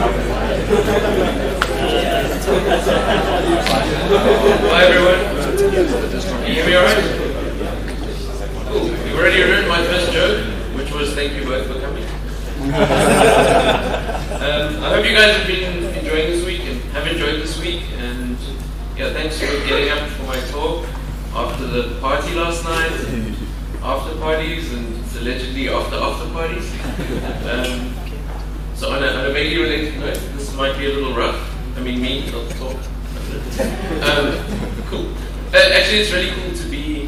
Hi everyone. Can you hear me alright? Cool. You've already heard my first joke, which was thank you both for coming. I hope you guys have been enjoying this week and have enjoyed this week. And yeah, thanks for getting up for my talk after the party last night, after parties, and allegedly after parties. So on a vaguely related note, this might be a little rough. I mean, me, not the talk. Cool. Actually, it's really cool to be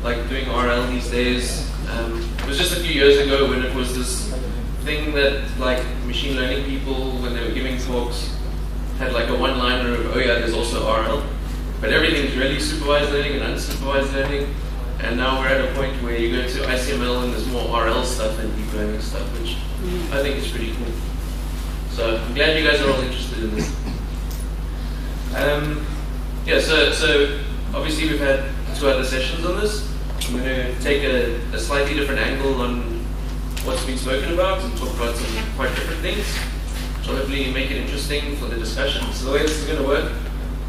like doing RL these days. It was just a few years ago when it was this thing that like machine learning people, when they were giving talks, had like a one-liner of, oh yeah, there's also RL. But everything's really supervised learning and unsupervised learning. And now we're at a point where you go to ICML and there's more RL stuff and deep learning stuff, which I think is pretty cool. So I'm glad you guys are all interested in this. Yeah, so obviously we've had 2 other sessions on this. I'm going to take a slightly different angle on what's been spoken about and talk about some quite different things, which will hopefully make it interesting for the discussion. So the way this is going to work,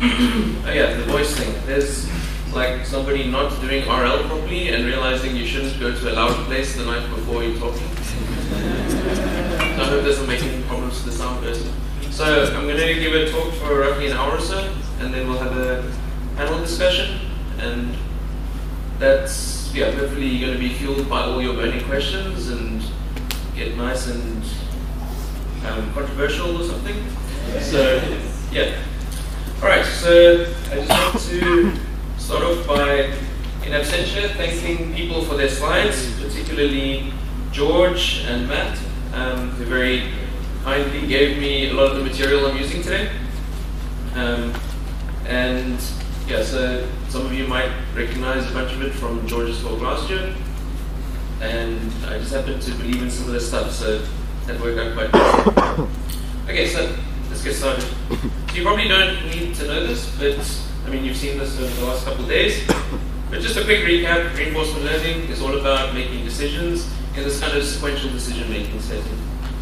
oh yeah, the voice thing. There's like somebody not doing RL properly and realizing you shouldn't go to a loud place the night before you're talking. So I hope it doesn't make any problems to the sound person. So I'm going to give a talk for roughly an hour or so, and then we'll have a panel discussion, and that's hopefully going to be fueled by all your burning questions and get nice and controversial or something. So yeah. All right. So I just want to start off by, in absentia, thanking people for their slides, particularly George and Matt, who very kindly gave me a lot of the material I'm using today. And yeah, so some of you might recognize a bunch of it from George's talk last year. And I just happen to believe in some of this stuff, so that worked out quite well. Okay, so let's get started. So you probably don't need to know this, but I mean, you've seen this over the last couple of days. But just a quick recap, reinforcement learning is all about making decisions in this kind of sequential decision-making setting.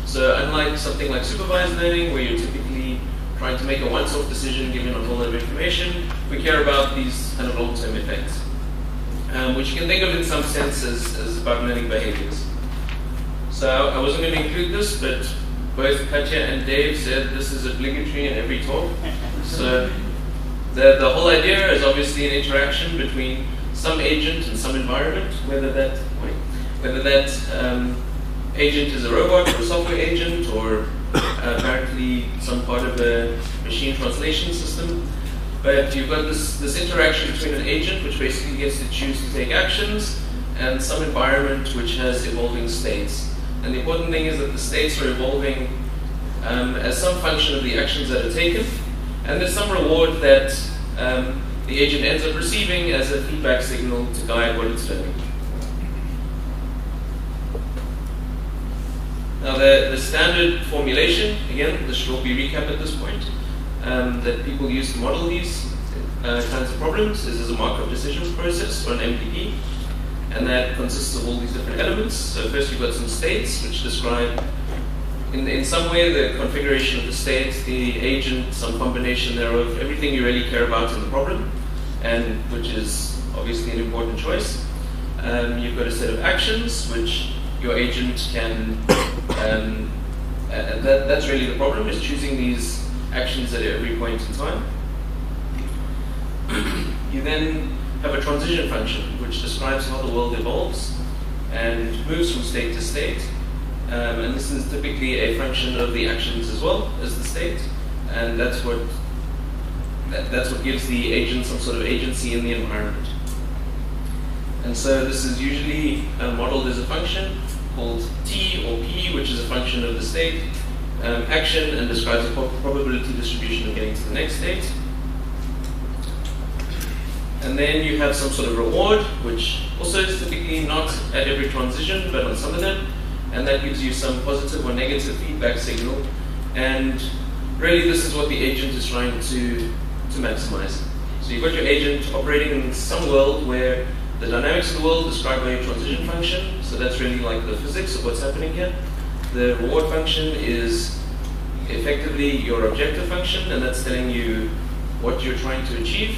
So unlike something like supervised learning, where you're typically trying to make a once-off decision given a whole lot of information, we care about these kind of long-term effects, which you can think of in some sense as about learning behaviors. So I wasn't going to include this, but both Katya and Dave said this is obligatory in every talk. So the whole idea is obviously an interaction between some agent and some environment, whether that agent is a robot or a software agent or apparently some part of a machine translation system. But you've got this interaction between an agent, which basically gets to choose to take actions, and some environment which has evolving states. And the important thing is that the states are evolving as some function of the actions that are taken, and there's some reward that the agent ends up receiving as a feedback signal to guide what it's doing. Now the standard formulation, again, this should all be recap at this point, that people use to model these kinds of problems is as a Markov decision process, or an MDP, and that consists of all these different elements. So first you've got some states which describe in some way the configuration of the state, the agent, some combination thereof, everything you really care about in the problem, and which is obviously an important choice. You've got a set of actions which your agent can, that's really the problem, is choosing these actions at every point in time. You then have a transition function which describes how the world evolves and moves from state to state. And this is typically a function of the actions as well as the state, and that's what gives the agent some sort of agency in the environment. And so this is usually modeled as a function called T or P, which is a function of the state action and describes the probability distribution of getting to the next state. And then you have some sort of reward, which also is typically not at every transition, but on some of them. And that gives you some positive or negative feedback signal. And really this is what the agent is trying to maximize. So you've got your agent operating in some world where the dynamics of the world described by your transition function. So that's really like the physics of what's happening here. The reward function is if effectively your objective function, and that's telling you what you're trying to achieve,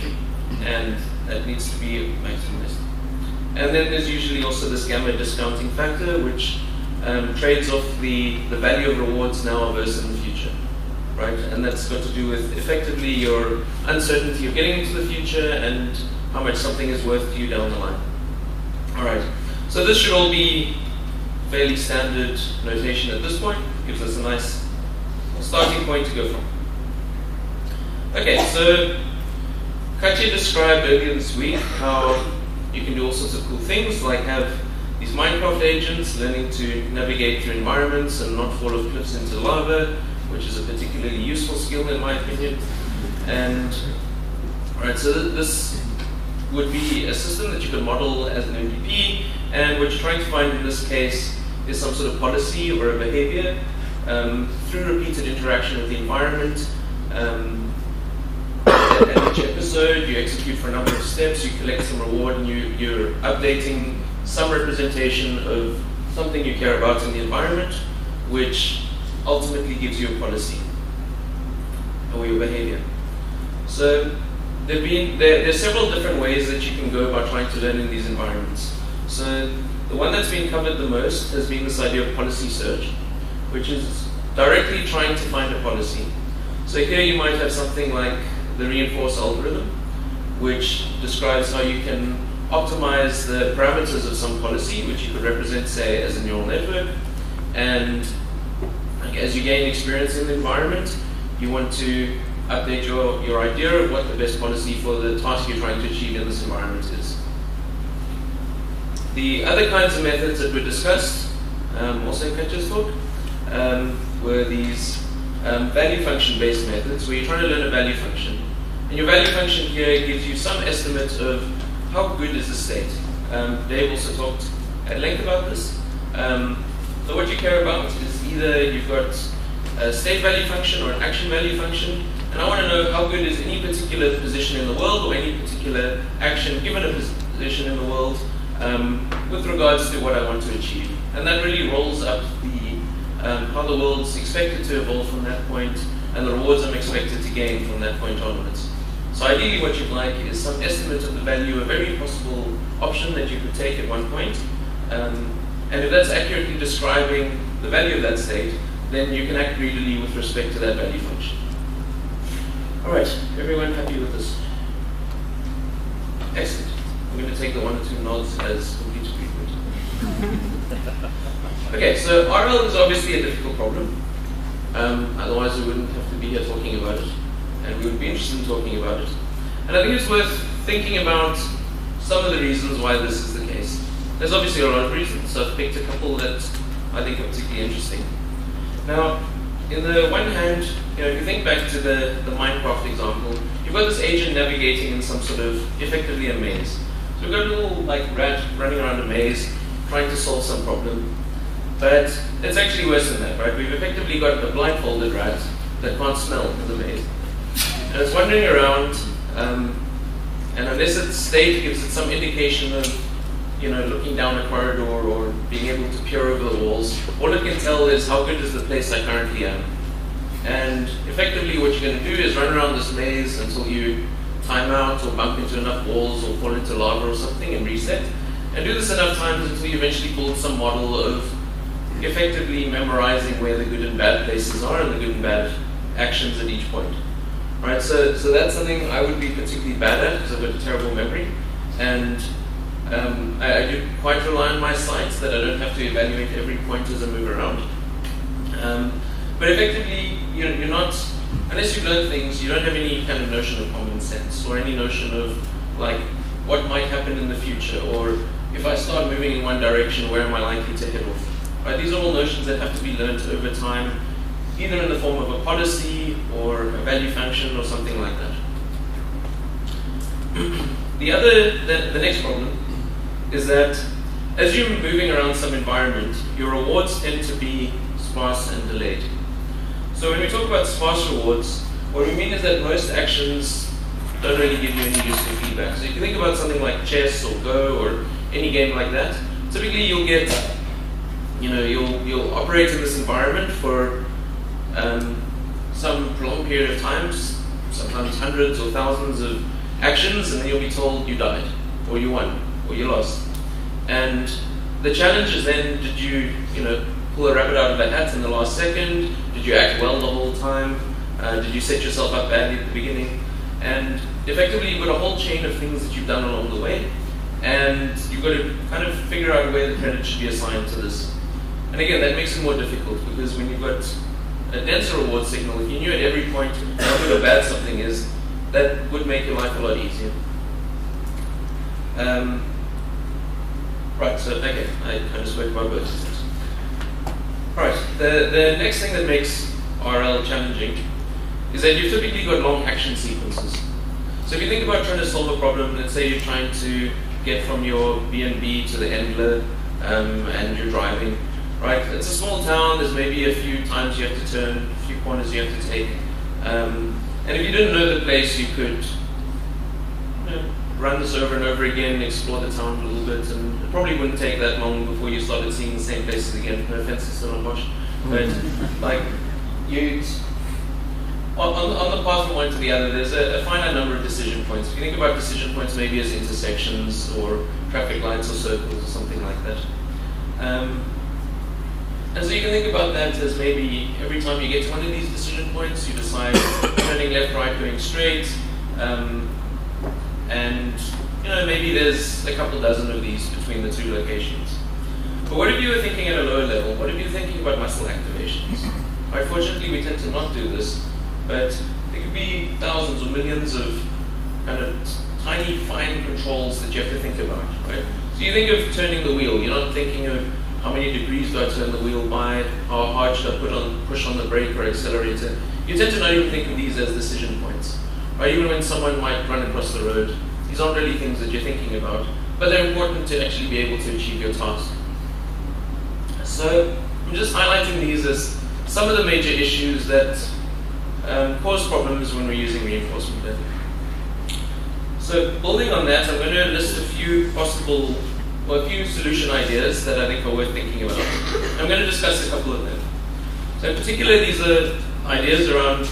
and that needs to be maximized. And then there's usually also this gamma discounting factor, which trades off the value of rewards now versus in the future, right? And that's got to do with effectively your uncertainty of getting into the future and how much something is worth to you down the line. All right, so this should all be fairly standard notation at this point. Gives us a nice starting point to go from. Okay, so Katja described earlier this week how you can do all sorts of cool things, like have these Minecraft agents learning to navigate through environments and not fall off cliffs into lava, which is a particularly useful skill in my opinion. And all right, so this would be a system that you could model as an MVP, and what you're trying to find in this case is some sort of policy or a behavior through repeated interaction with the environment. At each episode, you execute for a number of steps, you collect some reward, and you're updating some representation of something you care about in the environment, which ultimately gives you a policy or your behavior. So there's several different ways that you can go about trying to learn in these environments. So the one that's been covered the most has been this idea of policy search, which is directly trying to find a policy. So here you might have something like the reinforce algorithm, which describes how you can optimize the parameters of some policy, which you could represent, say, as a neural network. And as you gain experience in the environment, you want to update your idea of what the best policy for the task you're trying to achieve in this environment is. The other kinds of methods that were discussed, also in Katja's talk, were these value function based methods where you're trying to learn a value function. And your value function here gives you some estimate of how good is the state. Dave also talked at length about this. So what you care about is either you've got a state value function or an action value function, and I want to know how good is any particular position in the world or any particular action given a position in the world with regards to what I want to achieve. And that really rolls up how the world's expected to evolve from that point and the rewards I'm expected to gain from that point onwards. So ideally what you'd like is some estimate of the value of every possible option that you could take at one point. And if that's accurately describing the value of that state, then you can act greedily with respect to that value function. All right, everyone happy with this? Excellent. I'm going to take the 1 or 2 nods as complete agreement. Okay, so RL is obviously a difficult problem. Otherwise we wouldn't have to be here talking about it. And we would be interested in talking about it. And I think it's worth thinking about some of the reasons why this is the case. There's obviously a lot of reasons, so I've picked a couple that I think are particularly interesting. Now, in the one hand, if you think back to the Minecraft example, you've got this agent navigating in some sort of, effectively a maze. So we've got a little rat running around a maze, trying to solve some problem. But it's actually worse than that, right? We've effectively got a blindfolded rat that can't smell in the maze. And it's wandering around, and unless its state gives it some indication of, looking down a corridor or being able to peer over the walls, all it can tell is how good is the place I currently am. And effectively what you're going to do is run around this maze until you time out or bump into enough walls or fall into lava or something and reset. And do this enough times until you eventually build some model of effectively memorizing where the good and bad places are and the good and bad actions at each point. Right, so that's something I would be particularly bad at because I've got a terrible memory, and I do quite rely on my sights that I don't have to evaluate every point as I move around. But effectively, you're not, unless you've learned things, you don't have any kind of notion of common sense or any notion of what might happen in the future, or if I start moving in one direction, where am I likely to head off? Right, these are all notions that have to be learned over time, either in the form of a policy or a value function or something like that. The next problem is that as you're moving around some environment, your rewards tend to be sparse and delayed. So when we talk about sparse rewards, what we mean is that most actions don't really give you any useful feedback. So if you think about something like chess or Go or any game like that, typically you'll get, you'll operate in this environment for some prolonged period of times, sometimes hundreds or thousands of actions, and then you'll be told you died, or you won, or you lost. And the challenge is then, did you pull a rabbit out of a hat in the last second? Did you act well the whole time? Did you set yourself up badly at the beginning? And effectively, you've got a whole chain of things that you've done along the way, and you've got to kind of figure out where the credit should be assigned to this. And again, that makes it more difficult, because when you've got a denser reward signal, if you knew at every point how good or bad something is, that would make your life a lot easier. Right, so okay, I kind of spoke about both systems. Right, the next thing that makes RL challenging is that you've typically got long action sequences. So if you think about trying to solve a problem, let's say you're trying to get from your B&B to the Endler, and you're driving, right? It's a small town, there's maybe a few times you have to turn, a few corners you have to take. And if you didn't know the place, you could run this over and over again, explore the town a little bit, and it probably wouldn't take that long before you started seeing the same places again. No offense, it's still on Bosch. But like, on the path from one to the other, there's a finite number of decision points. If you think about decision points maybe as intersections or traffic lights or circles or something like that. And so you can think about that as maybe every time you get to one of these decision points, you decide turning left, right, going straight, and maybe there's a couple dozen of these between the two locations. But what if you were thinking at a lower level? What if you're thinking about muscle activations? Right, fortunately, we tend to not do this, but there could be thousands or millions of kind of tiny, fine controls that you have to think about, right? So you think of turning the wheel. You're not thinking of how many degrees do I turn the wheel by, how hard should I push on the brake or accelerator. You tend to not even think of these as decision points, right? Even when someone might run across the road, these aren't really things that you're thinking about, but they're important to actually be able to achieve your task. So I'm just highlighting these as some of the major issues that cause problems when we're using reinforcement learning. So building on that, I'm going to list a few solution ideas that I think are worth thinking about. I'm going to discuss a couple of them. So in particular, these are ideas around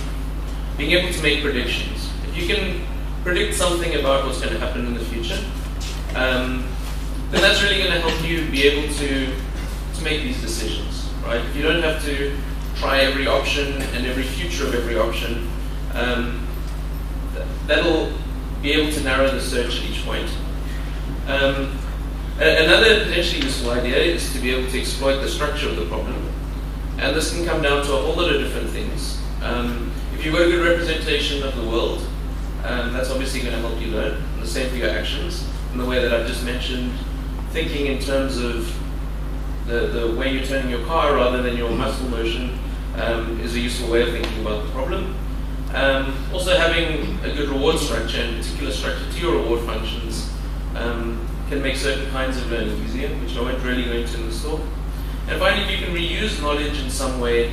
being able to make predictions. If you can predict something about what's going to happen in the future, then that's really going to help you be able to make these decisions, right? If you don't have to try every option and every future of every option, that'll be able to narrow the search at each point. Another potentially useful idea is to be able to exploit the structure of the problem. And this can come down to a whole lot of different things. If you've got a good representation of the world, that's obviously going to help you learn. And the same for your actions. In the way that I've just mentioned, thinking in terms of the way you're turning your car rather than your muscle motion is a useful way of thinking about the problem. Also having a good reward structure, and particular structure to your reward functions, can make certain kinds of learning easier, which I won't really go into in this talk. And finally, if you can reuse knowledge in some way,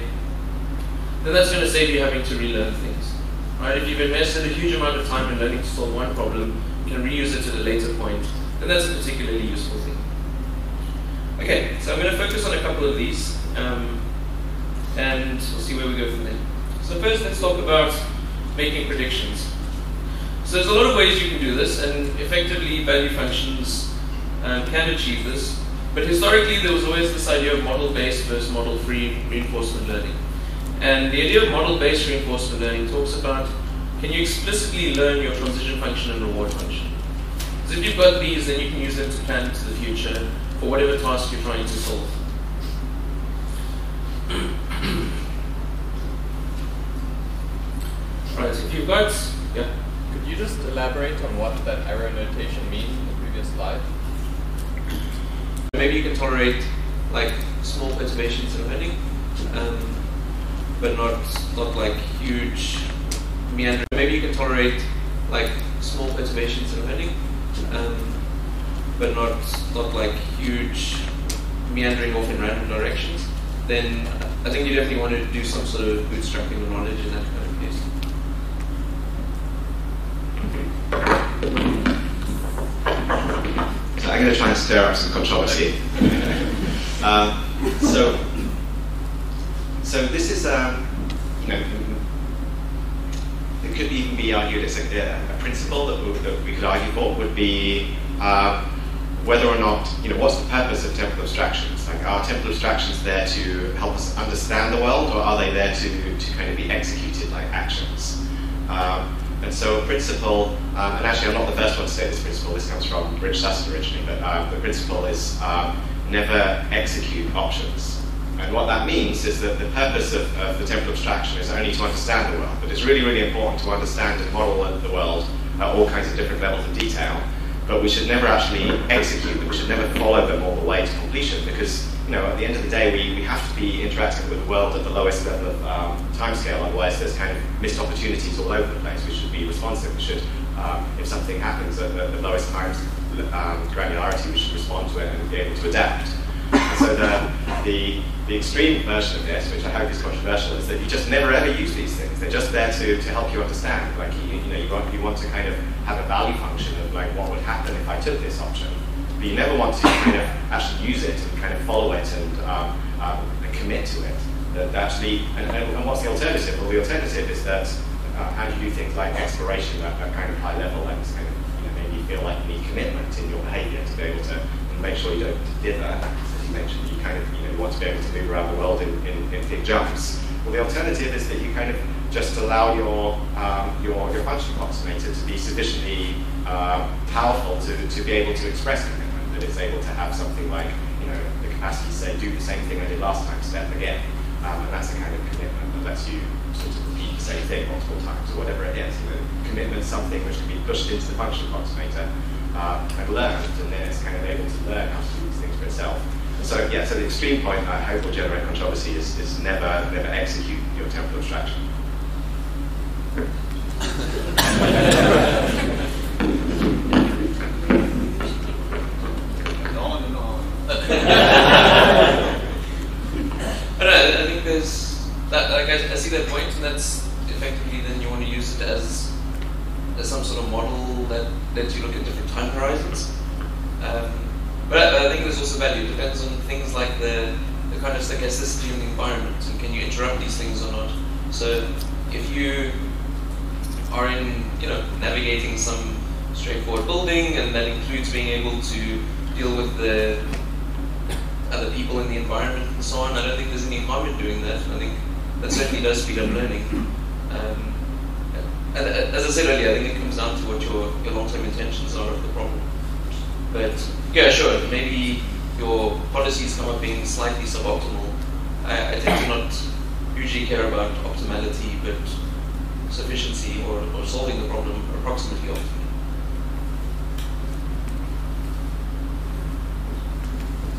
then that's going to save you having to relearn things. Right? If you've invested a huge amount of time in learning to solve one problem, you can reuse it at a later point, then that's a particularly useful thing. Okay, so I'm going to focus on a couple of these, and we'll see where we go from there. So first, let's talk about making predictions. So there's a lot of ways you can do this, and effectively value functions can achieve this. But historically, there was always this idea of model-based versus model-free reinforcement learning. And the idea of model-based reinforcement learning talks about, can you explicitly learn your transition function and reward function? So if you've got these, then you can use them to plan into the future for whatever task you're trying to solve. Right, if you've got, yeah. Could you just elaborate on what that error notation means in the previous slide? Maybe you can tolerate like small perturbations in learning, but not like huge meandering. Maybe you can tolerate like small perturbations in learning, but not like huge meandering off in random directions. Then I think you definitely want to do some sort of bootstrapping of knowledge in that kind of case. So I'm going to try and stir up some controversy. So this is could even be argued as a principle that we could argue for would be whether or not, what's the purpose of temporal abstractions? Like, are temporal abstractions there to help us understand the world, or are they there to kind of be executed like actions? And so a principle, and actually I'm not the first one to say this principle, this comes from Rich Sutton originally, but the principle is never execute options. And what that means is that the purpose of the temporal abstraction is only to understand the world, but it's really, really important to understand and model the world at all kinds of different levels of detail. But we should never actually execute them, we should never follow them all the way to completion, because at the end of the day we have to be interacting with the world at the lowest level of timescale, otherwise there's kind of missed opportunities all over the place. We should be responsive, we should, if something happens at the lowest times granularity, we should respond to it and be able to adapt. And so the extreme version of this, which I hope is controversial, is that you just never ever use these things. They're just there to help you understand. Like you want to kind of have a value function of like what would happen if I took this option, but you never want to kind of actually use it and kind of follow it and commit to it. That actually, and what's the alternative? Well, the alternative is that how do you do things like exploration at that kind of high level and kind of maybe you feel like you need commitment in your behaviour to be able to make sure you don't dither. As you mentioned, you kind of you want to be able to move around the world in big jumps. Well, the alternative is that you kind of just allow your function approximator to be sufficiently powerful to be able to express commitment, that it's able to have something like the capacity to say do the same thing I did last time, step again, and that's a kind of commitment that lets you sort of repeat the same thing multiple times or whatever it is. Commitment is something which can be pushed into the function approximator and learned, and then it's kind of able to learn how to do these things for itself. So yeah, so the extreme point I hope will generate controversy is never execute your temporal abstraction. On and on. I think there's that. Like I see that point, and that's effectively then you want to use it as some sort of model that lets you look at different time horizons. But I think there's also value. It depends on things like the kind of stochasticity in the environment, and can you interrupt these things or not. So if you are in, navigating some straightforward building, and that includes being able to deal with the other people in the environment and so on, I don't think there's any harm in doing that. I think that certainly does speed up learning. And as I said earlier, I think it comes down to what your long-term intentions are of the problem. But yeah, sure, maybe your policies come up being slightly suboptimal. I tend to not usually care about optimality, but sufficiency or solving the problem approximately optimally.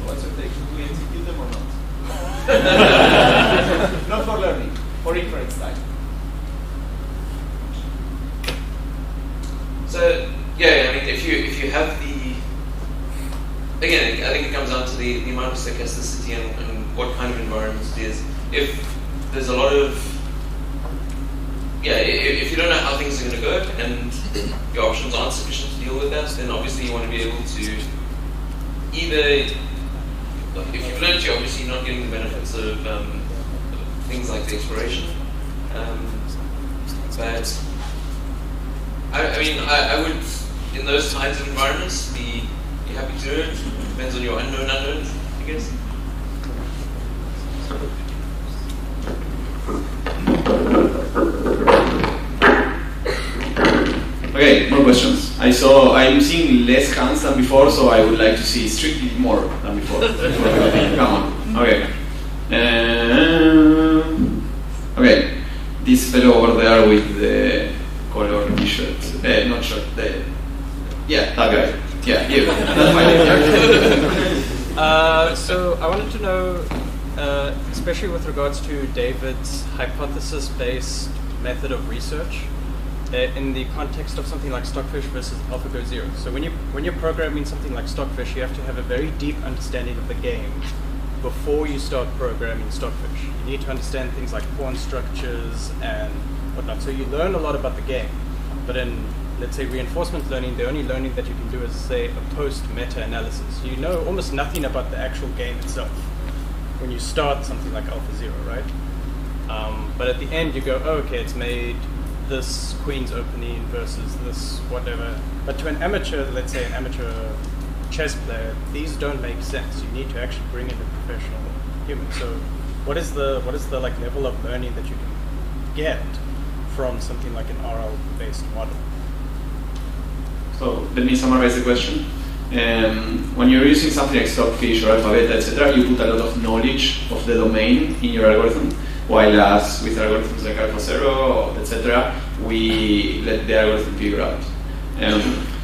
What's your take? Should we execute them or not? Not for learning, for inference time. So yeah, I mean, if you have again, I think it comes down to the amount of stochasticity and what kind of environment it is. If there's a lot of if you don't know how things are going to go and your options aren't sufficient to deal with that, then obviously you want to be able to either, if you've learned, you're obviously not getting the benefits of things like the exploration. But I would, in those kinds of environments, be happy to do it. Depends on your unknown unknowns, I guess. Okay, more questions. I'm seeing less hands than before, so I would like to see strictly more than before. Come on. Okay. Okay. This fellow over there with the color t-shirt. Not shirt. Yeah, that guy. Yeah, you. That's my So I wanted to know, especially with regards to David's hypothesis-based method of research, in the context of something like Stockfish versus AlphaGo Zero. So when you're programming something like Stockfish, you have to have a very deep understanding of the game before you start programming Stockfish. You need to understand things like pawn structures and whatnot. So you learn a lot about the game. But in, let's say, reinforcement learning, the only learning that you can do is, say, a post-meta analysis. You know almost nothing about the actual game itself when you start something like AlphaZero, right? But at the end you go, oh, okay, it's made this queen's opening versus this whatever. But to an amateur, let's say an amateur chess player, these don't make sense. You need to actually bring in a professional human. So what is the like level of learning that you can get from something like an RL-based model? So let me summarize the question. When you're using something like Stockfish or AlphaBeta, etc., you put a lot of knowledge of the domain in your algorithm, while as with algorithms like AlphaZero, etc., we let the algorithm figure out.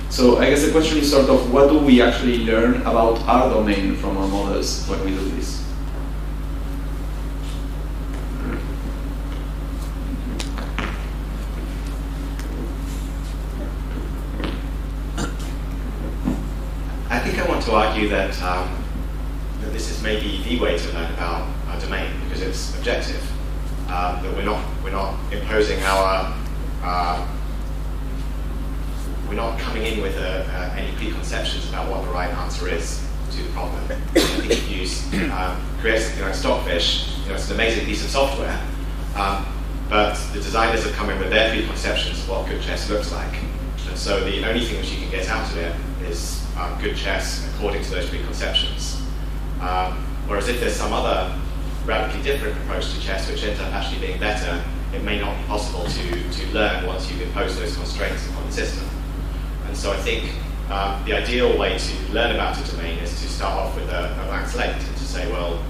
So I guess the question is sort of, what do we actually learn about our domain from our models when we do this? I think I want to argue that, that this is maybe the way to learn about our domain because it's objective. That we're not imposing we're not coming in with any preconceptions about what the right answer is to the problem. I think if you create something like Stockfish, it's an amazing piece of software, but the designers have come in with their preconceptions of what good chess looks like. And so the only thing that you can get out of it is good chess according to those preconceptions. Whereas if there's some other radically different approach to chess which ends up actually being better, it may not be possible to learn once you've imposed those constraints upon the system. And so I think the ideal way to learn about a domain is to start off with a blank slate and to say, well,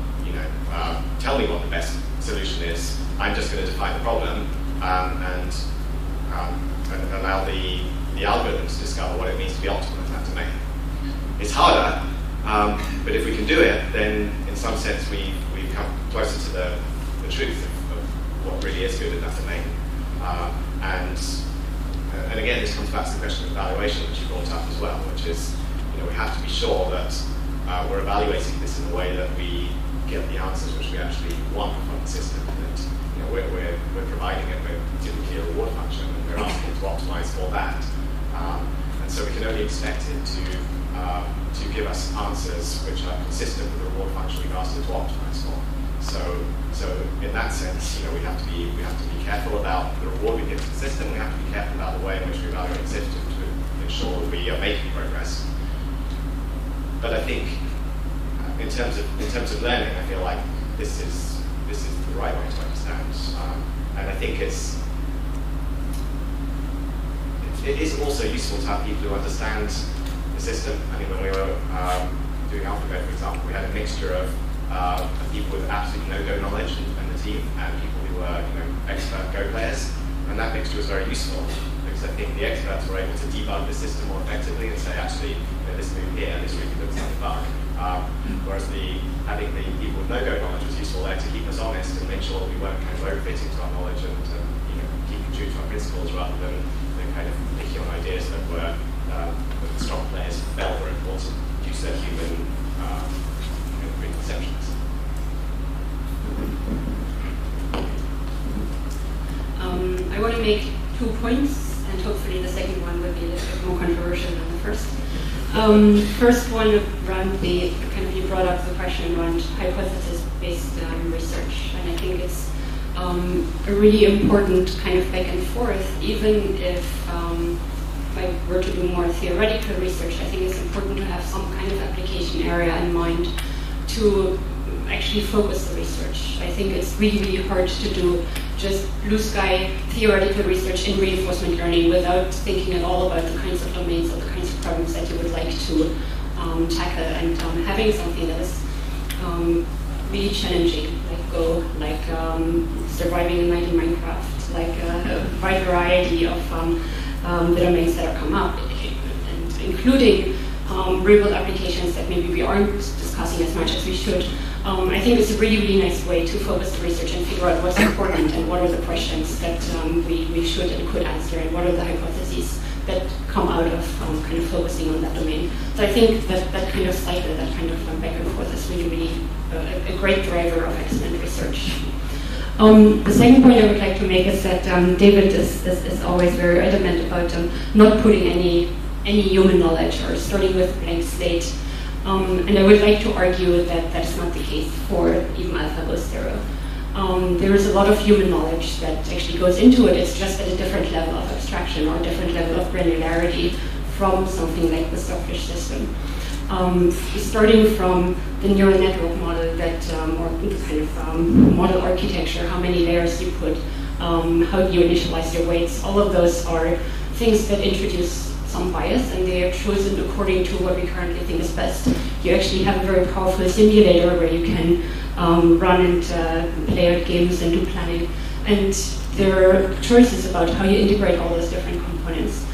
tell me what the best solution is. I'm just going to define the problem and allow the algorithm to discover what it means to be optimal in that domain. It's harder, but if we can do it, then in some sense we've come closer to the truth of what really is good in that domain. And again, this comes back to the question of evaluation, which you brought up as well, which is, we have to be sure that we're evaluating this in a way that we get the answers which we actually want from the system. And we're providing it with typically a reward function, and we're asking it to optimize for that. And so we can only expect it to give us answers which are consistent with the reward function we've asked it to optimize for. So in that sense, we have to be careful about the reward we give to the system. We have to be careful about the way in which we evaluate the system to ensure that we are making progress. But I think in terms of learning, I feel like this is the right way to understand. And I think it is also useful to have people who understand the system. I mean, when we were doing AlphaGo, for example, we had a mixture of people with absolutely no Go knowledge in the team and people who were expert Go players. And that mixture was very useful because I think the experts were able to debug the system more effectively and say, actually, this move here, this really looks like a bug. Whereas having the people with no Go knowledge was useful there to keep us honest and make sure that we weren't kind of overfitting to our knowledge and keeping true to our principles rather than kind of picking on ideas that were that strong players felt were important due to their human preconceptions. I want to make 2 points, and hopefully the second one will be a little bit more controversial than the first. First one around you brought up the question around hypothesis-based research, and I think it's a really important kind of back and forth. Even if I were to do more theoretical research, I think it's important to have some kind of application area in mind to actually focus the research. I think it's really hard to do just blue sky theoretical research in reinforcement learning without thinking at all about the kinds of domains or the kinds of problems that you would like to tackle, and having something that is really challenging, like Go, like surviving in Minecraft, like a wide variety of the domains that are come up, and including real world applications that maybe we aren't discussing as much as we should. I think it's a really, really nice way to focus the research and figure out what's important and what are the questions that we should and could answer, and what are the hypotheses that come out of kind of focusing on that domain. So I think that kind of cycle, that kind of back and forth is really, really a great driver of excellent research. The second point I would like to make is that David is always very adamant about not putting any human knowledge or starting with a blank slate. And I would like to argue that that is not the case for even AlphaGo Zero. there is a lot of human knowledge that actually goes into it. It's just at a different level of abstraction or a different level of granularity from something like the Stockfish system. Starting from the neural network model that, or the kind of model architecture, how many layers you put, how you initialize your weights, all of those are things that introduce some bias, and they are chosen according to what we currently think is best. You actually have a very powerful simulator where you can run and play out games and do planning. And there are choices about how you integrate all those different components.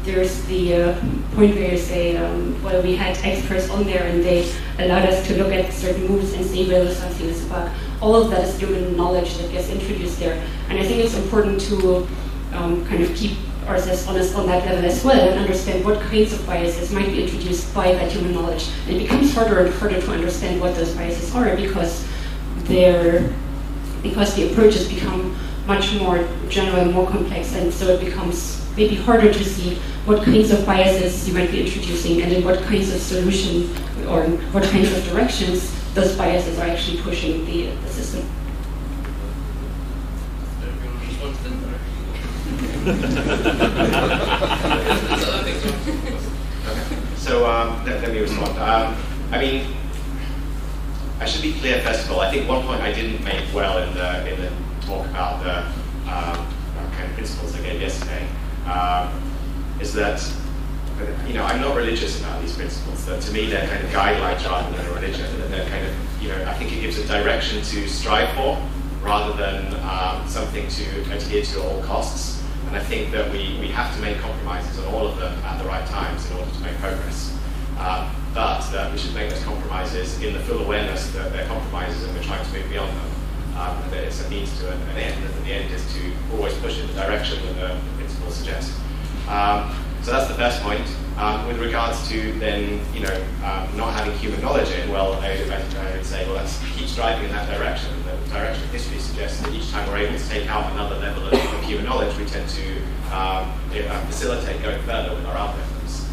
There's the point where you say, well, we had experts on there and they allowed us to look at certain moves and see whether something is a bug. All of that is human knowledge that gets introduced there. And I think it's important to kind of keep ourselves honest on that level as well and understand what kinds of biases might be introduced by that human knowledge. And it becomes harder and harder to understand what those biases are because the approaches become much more general and more complex, and so it becomes maybe harder to see what kinds of biases you might be introducing and in what kinds of solution or what kinds of directions those biases are actually pushing the system. So let me respond. I mean, I should be clear first of all. I think one point I didn't make well in the talk about the kind of principles I gave yesterday is that I'm not religious about these principles. That to me they're kind of guidelines rather than a religion, and they're kind of I think it gives a direction to strive for rather than something to adhere to at all costs. And I think that we have to make compromises on all of them at the right times in order to make progress. But that we should make those compromises in the full awareness that they're compromises and we're trying to move beyond them. And that it's a means to an end, and that the end is to always push in the direction that the principles suggest. So that's the first point. With regards to then, not having human knowledge in, well, I would say, well, let's keep striving in that direction. The direction of history suggests that each time we're able to take out another level of human knowledge, we tend to facilitate going further with our algorithms.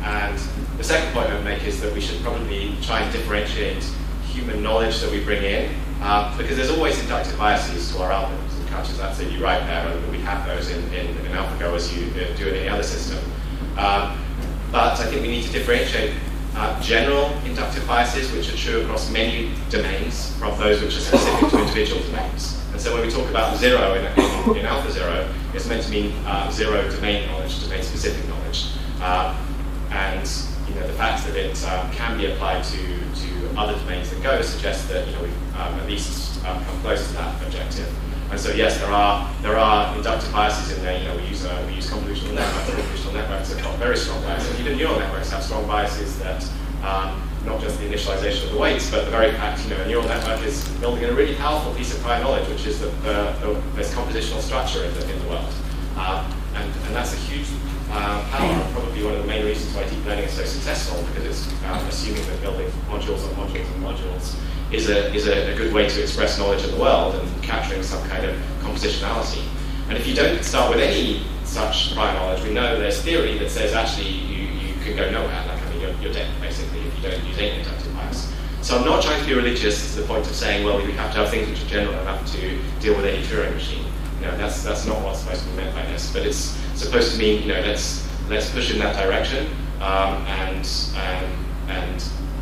And the second point I would make is that we should probably try and differentiate human knowledge that we bring in, because there's always inductive biases to our algorithms. Which is absolutely right there, and we have those in AlphaGo as you do in any other system. But I think we need to differentiate general inductive biases, which are true across many domains, from those which are specific to individual domains. And so when we talk about zero in AlphaZero, it's meant to mean zero domain knowledge, domain-specific knowledge. And the fact that it can be applied to other domains than Go suggests that we've at least come close to that objective. And so yes, there are inductive biases in there. We use convolutional networks. Convolutional networks have got very strong biases. Even neural networks have strong biases that not just the initialization of the weights, but the very fact a neural network is building a really powerful piece of prior knowledge, which is there's compositional structure in the world, and that's a huge power, and probably one of the main reasons why deep learning is so successful, because it's assuming that building modules on modules and modules is a good way to express knowledge in the world and capturing some kind of compositionality. And if you don't start with any such prior knowledge, we know there's theory that says actually you can go nowhere. You're dead basically if you don't use any inductive bias. So I'm not trying to be religious to the point of saying, well, we have to have things which are general enough to deal with any Turing machine. That's not what's supposed to be meant by this. But it's supposed to mean let's push in that direction and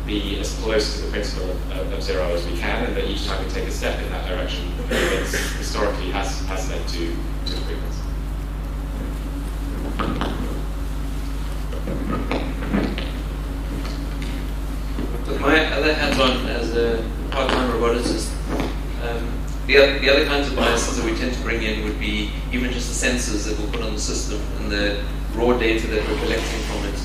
be as close to the principle of zero as we can, and that each time we take a step in that direction, evidence historically has led to improvements. With my other hands on as a part-time roboticist, the other kinds of biases that we tend to bring in would be even just the sensors that we'll put on the system and the raw data that we're collecting from it.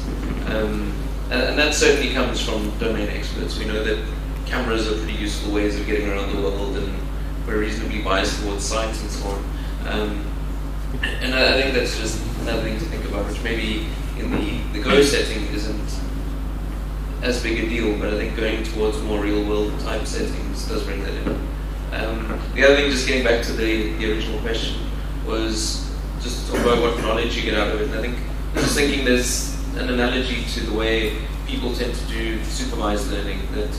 And that certainly comes from domain experts. We know that cameras are pretty useful ways of getting around the world, and we're reasonably biased towards science and so on. And I think that's just another thing to think about, which maybe in the Go setting isn't as big a deal, but I think going towards more real-world type settings does bring that in. The other thing, just getting back to the original question, was just to talk about what knowledge you get out of it. And I think I was thinking there's an analogy to the way people tend to do supervised learning, that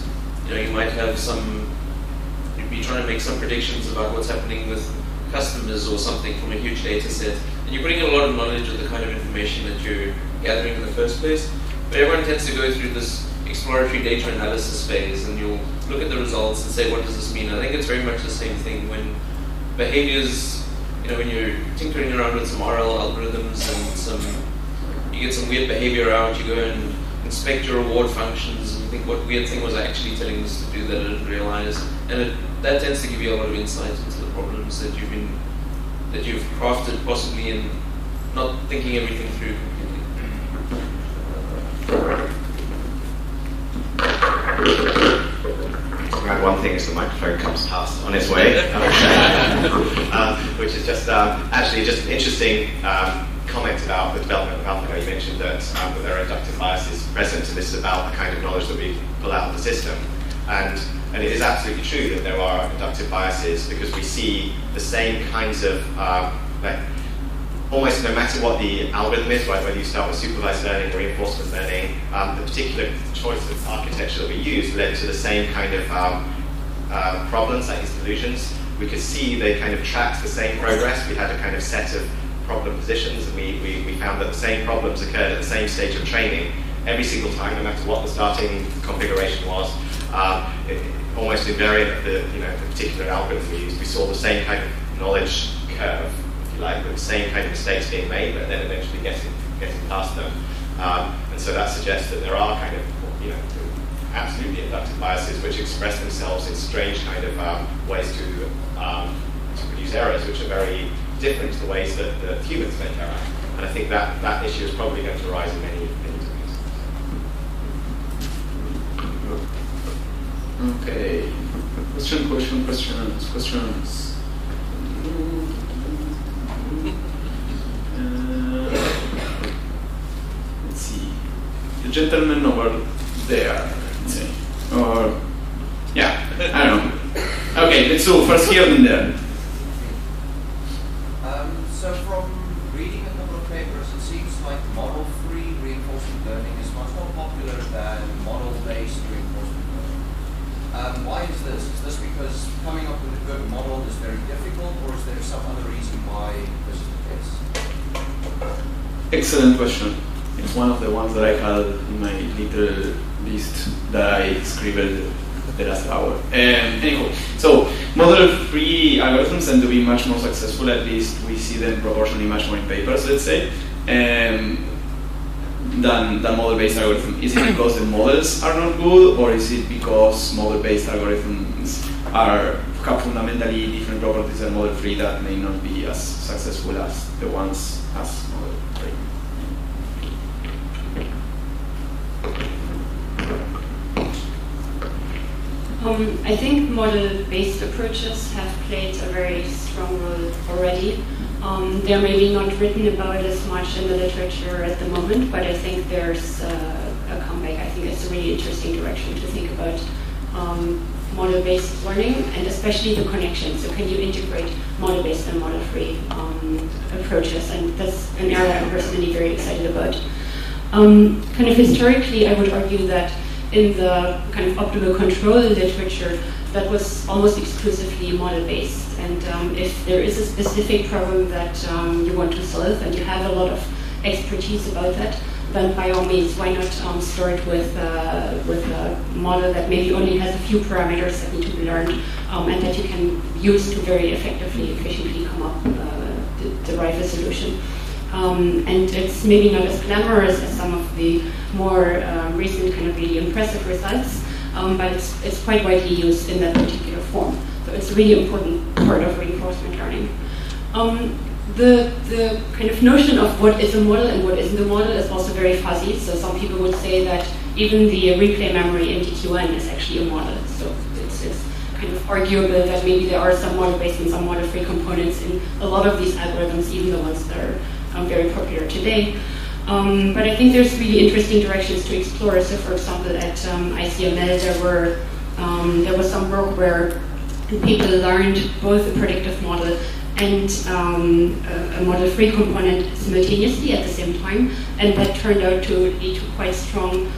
you might have some be trying to make some predictions about what's happening with customers or something from a huge data set. And you're putting in a lot of knowledge of the kind of information that you're gathering in the first place. But everyone tends to go through this exploratory data analysis phase, and you'll look at the results and say, what does this mean? I think it's very much the same thing when behaviors, when you're tinkering around with some RL algorithms and you get some weird behavior out, you go and inspect your reward functions and you think, what weird thing was I actually telling this to do that I didn't realize? And that tends to give you a lot of insight into the problems that you've crafted, possibly in not thinking everything through completely. One thing is the microphone comes past on its way, which is just actually just an interesting comment about the development of AlphaGo. You mentioned that there are inductive biases present, and this is about the kind of knowledge that we pull out of the system. And it is absolutely true that there are inductive biases because we see the same kinds of almost no matter what the algorithm is, right, whether you start with supervised learning or reinforcement learning, the particular choice of architecture that we use led to the same kind of problems, like these delusions. We could see they kind of tracked the same progress. We had a kind of set of problem positions, and we found that the same problems occurred at the same stage of training every single time, no matter what the starting configuration was. Almost invariant of the particular algorithm we used, we saw the same kind of knowledge curve, like with the same kind of mistakes being made, but then eventually getting past them. And so that suggests that there are kind of, absolutely inductive biases which express themselves in strange kind of ways to produce errors, which are very different to the ways that humans make error. And I think that issue is probably going to arise in many domains. Okay. Questions. Let's see. The gentleman over there, let's see. Or, yeah, I don't know. Okay, let's do first here and there. So from reading a couple of papers, it seems like model-free reinforcement learning is much more popular than model-based reinforcement learning. Why is this? Is this because coming up with a good model is very difficult, or is there some other reason why this is the case? Excellent question. It's one of the ones that I had in my little list that I scribbled the last hour. Anyhow, so model-free algorithms tend to be much more successful, at least we see them proportionally much more in papers, let's say, than model-based algorithms. Is it because the models are not good, or is it because model-based algorithms have fundamentally different properties than model-free that may not be as successful as the ones as model-free? I think model-based approaches have played a very strong role already. They're maybe not written about as much in the literature at the moment, but I think there's a comeback. I think it's a really interesting direction to think about model-based learning, and especially the connection. So can you integrate model-based and model-free approaches? And that's an area I'm personally very excited about. Kind of historically, I would argue that in the kind of optimal control literature, that was almost exclusively model-based. And if there is a specific problem that you want to solve and you have a lot of expertise about that, then by all means, why not start with a model that maybe only has a few parameters that need to be learned and that you can use to very effectively, efficiently come up, derive a solution. And it's maybe not as glamorous as some of the more recent kind of really impressive results, but it's quite widely used in that particular form. So it's a really important part of reinforcement learning. The kind of notion of what is a model and what isn't a model is also very fuzzy. So some people would say that even the replay memory in DQN is actually a model. So it's kind of arguable that maybe there are some model-based and some model-free components in a lot of these algorithms, even the ones that are very popular today. But I think there's really interesting directions to explore. So for example, at ICML, there was some work where people learned both a predictive model and a model-free component simultaneously at the same time, and that turned out to lead to quite strong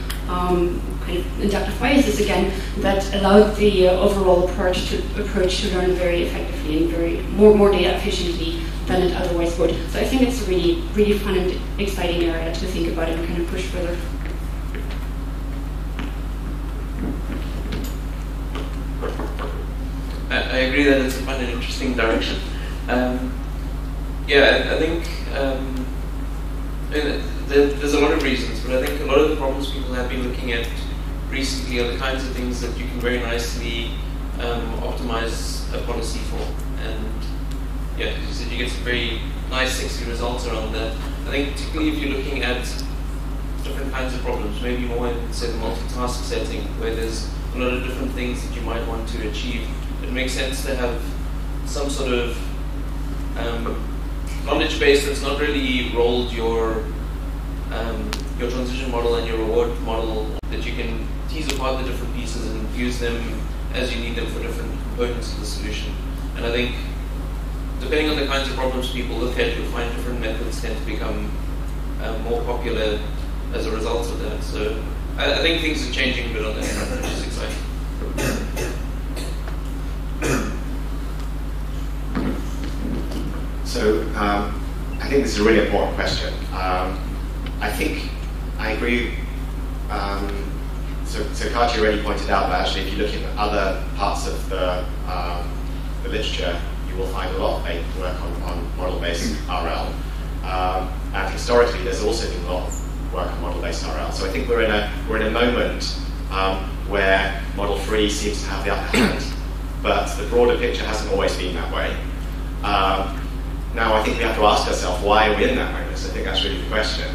kind of inductive biases again that allowed the overall approach to learn very effectively and very more data efficiently than it otherwise would. So I think it's a really fun and exciting area to think about and kind of push further. I agree that it's a fun and interesting direction. I think there's a lot of reasons, but I think a lot of the problems people have been looking at recently are the kinds of things that you can very nicely optimize a policy for. And yeah, as you said, you get some very nice, sexy results around that. I think particularly if you're looking at different kinds of problems, maybe more in, say, the multitask setting, where there's a lot of different things that you might want to achieve, it makes sense to have some sort of knowledge base that's not really rolled your transition model and your reward model, that you can tease apart the different pieces and use them as you need them for different components of the solution. And I think depending on the kinds of problems people look at, you'll find different methods tend to become more popular as a result of that. So I think things are changing a bit on that front, which is exciting. So I think this is a really important question. I think I agree. So Katja already pointed out that actually, if you look at other parts of the literature, you will find a lot of work on model-based RL. And historically, there's also been a lot of work on model-based RL. So I think we're in a moment where model free seems to have the upper hand, but the broader picture hasn't always been that way. Now, I think we have to ask ourselves, why are we in that moment? So I think that's really the question.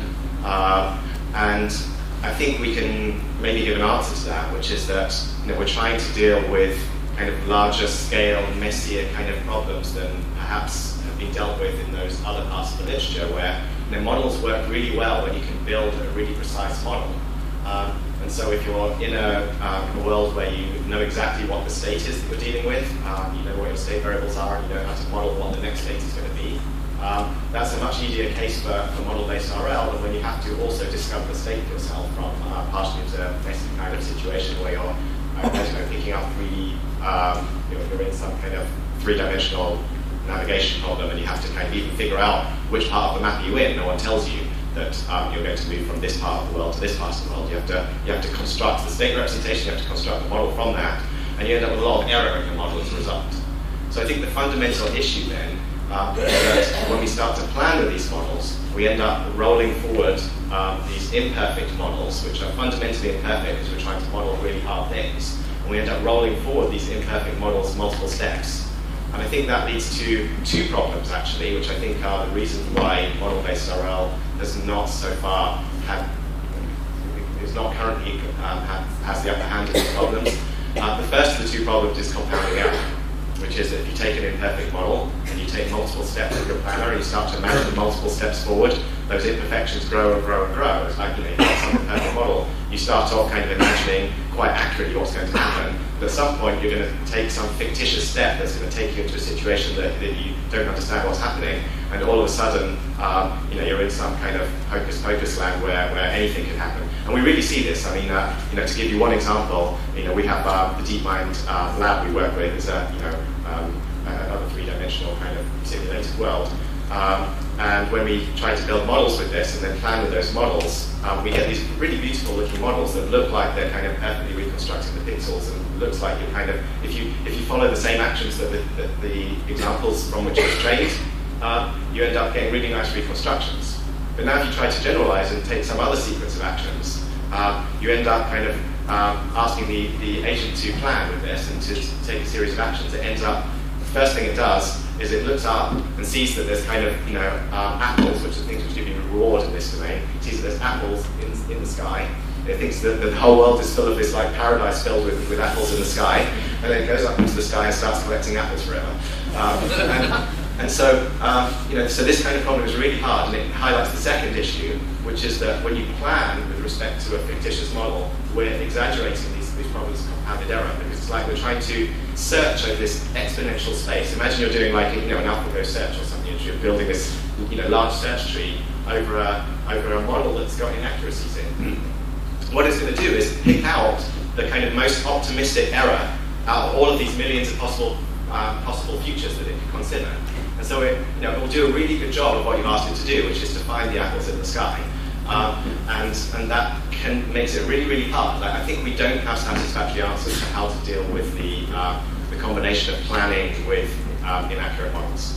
And I think we can maybe give an answer to that, which is that we're trying to deal with kind of larger scale, messier kind of problems than perhaps have been dealt with in those other parts of the literature, where models work really well when you can build a really precise model. And so if you're in a world where you know exactly what the state is that you're dealing with, you know what your state variables are, and you know how to model what the next state is going to be, that's a much easier case for model-based RL than when you have to also discover the state for yourself from partially observed messy kind of situation where you're picking up you're in some kind of three-dimensional navigation problem, and you have to kind of even figure out which part of the map you're in. No one tells you that you're going to move from this part of the world to this part of the world. You have to construct the state representation, you have to construct the model from that, and you end up with a lot of error in your model as a result. So I think the fundamental issue then is that when we start to plan with these models, we end up rolling forward these imperfect models, which are fundamentally imperfect because we're trying to model really hard things, and we end up rolling forward these imperfect models multiple steps. And I think that leads to two problems, actually, which I think are the reason why model-based RL has not so far is not currently has the upper hand in these problems. The first of the two problems is compounding error, which is that if you take an imperfect model and you take multiple steps of your planner and you start to imagine multiple steps forward, those imperfections grow and grow and grow. It's like, you have some imperfect model, you start off kind of imagining quite accurately what's going to happen, but at some point you're going to take some fictitious step that's going to take you into a situation that you don't understand what's happening, and all of a sudden you're in some kind of hocus pocus land where anything can happen. And we really see this. I mean, to give you one example, we have the DeepMind lab we work with is another three-dimensional kind of simulated world. And when we try to build models with this and then plan with those models, we get these really beautiful looking models that look like they're kind of perfectly reconstructing the pixels, and it looks like you're kind of, if you follow the same actions that the examples from which it's trained, you end up getting really nice reconstructions. But now if you try to generalize and take some other sequence of actions, you end up kind of asking the agent to plan with this and to take a series of actions. It ends up, the first thing it does is it looks up and sees that there's kind of, apples, which are things which give you reward in this domain. It sees that there's apples in the sky. It thinks that the whole world is full of this like paradise filled with apples in the sky, and then it goes up into the sky and starts collecting apples forever. So this kind of problem is really hard, and it highlights the second issue, which is that when you plan with respect to a fictitious model, we're exaggerating these problems of compounded error, because it's like we're trying to search over this exponential space. Imagine you're doing like an AlphaGo search or something, and you're building this large search tree over a model that's got inaccuracies in. what it's going to do is pick out the kind of most optimistic error out of all of these millions of possible futures that it could consider. And so it will do a really good job of what you've asked it to do, which is to find the apples in the sky. And that makes it really, really hard. Like, I think we don't have satisfactory answers to how to deal with the combination of planning with inaccurate models.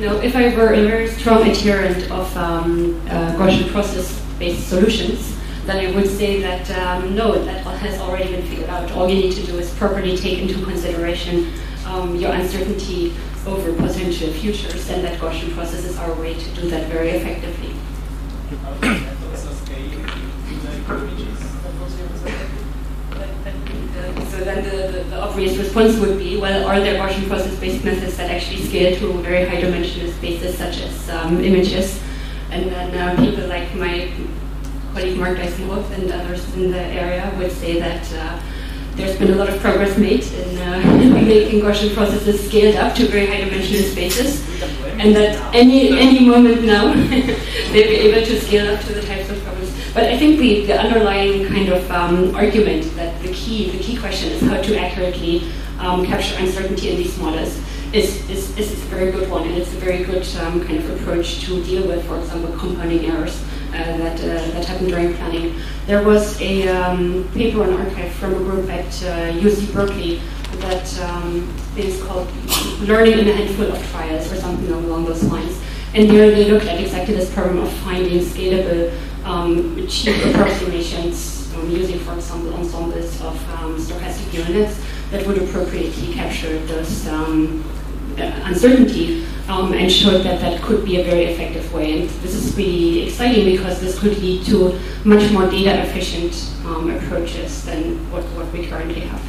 Now, if I were a very strong adherent of Gaussian process-based solutions, then I would say that no, that has already been figured out. All you need to do is properly take into consideration your uncertainty over potential futures, and that Gaussian processes are a way to do that very effectively. So then the obvious response would be, well, are there Gaussian process-based methods that actually scale to very high-dimensional spaces, such as images? And then people like my colleague Mark Dyson-Wolf and others in the area would say that there's been a lot of progress made in making Gaussian processes scaled up to very high-dimensional spaces, and that any moment now they'll be able to scale up to the types of problems. But I think the underlying kind of argument that the key question is how to accurately capture uncertainty in these models is a very good one, and it's a very good kind of approach to deal with, for example, compounding errors that happen during planning. There was a paper on arXiv from a group at UC Berkeley that is called Learning in a Handful of Trials, or something along those lines. And there they looked at exactly this problem of finding scalable, cheap approximations using, for example, ensembles of stochastic units that would appropriately capture this uncertainty, and showed that that could be a very effective way. And this is really exciting because this could lead to much more data efficient approaches than what we currently have.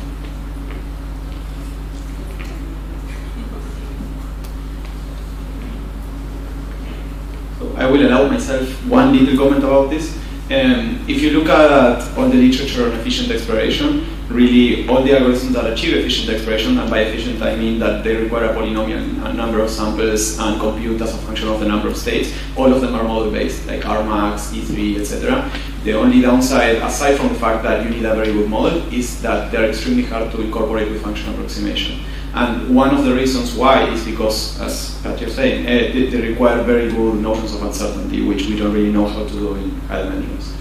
So I will allow myself one little comment about this. If you look at all the literature on efficient exploration, really all the algorithms that achieve efficient exploration, and by efficient I mean that they require a polynomial a number of samples and compute as a function of the number of states, all of them are model-based, like Armax, E3, etc. The only downside, aside from the fact that you need a very good model, is that they're extremely hard to incorporate with function approximation. And one of the reasons why is because, as you're saying, they require very good notions of uncertainty, which we don't really know how to do in high dimensions.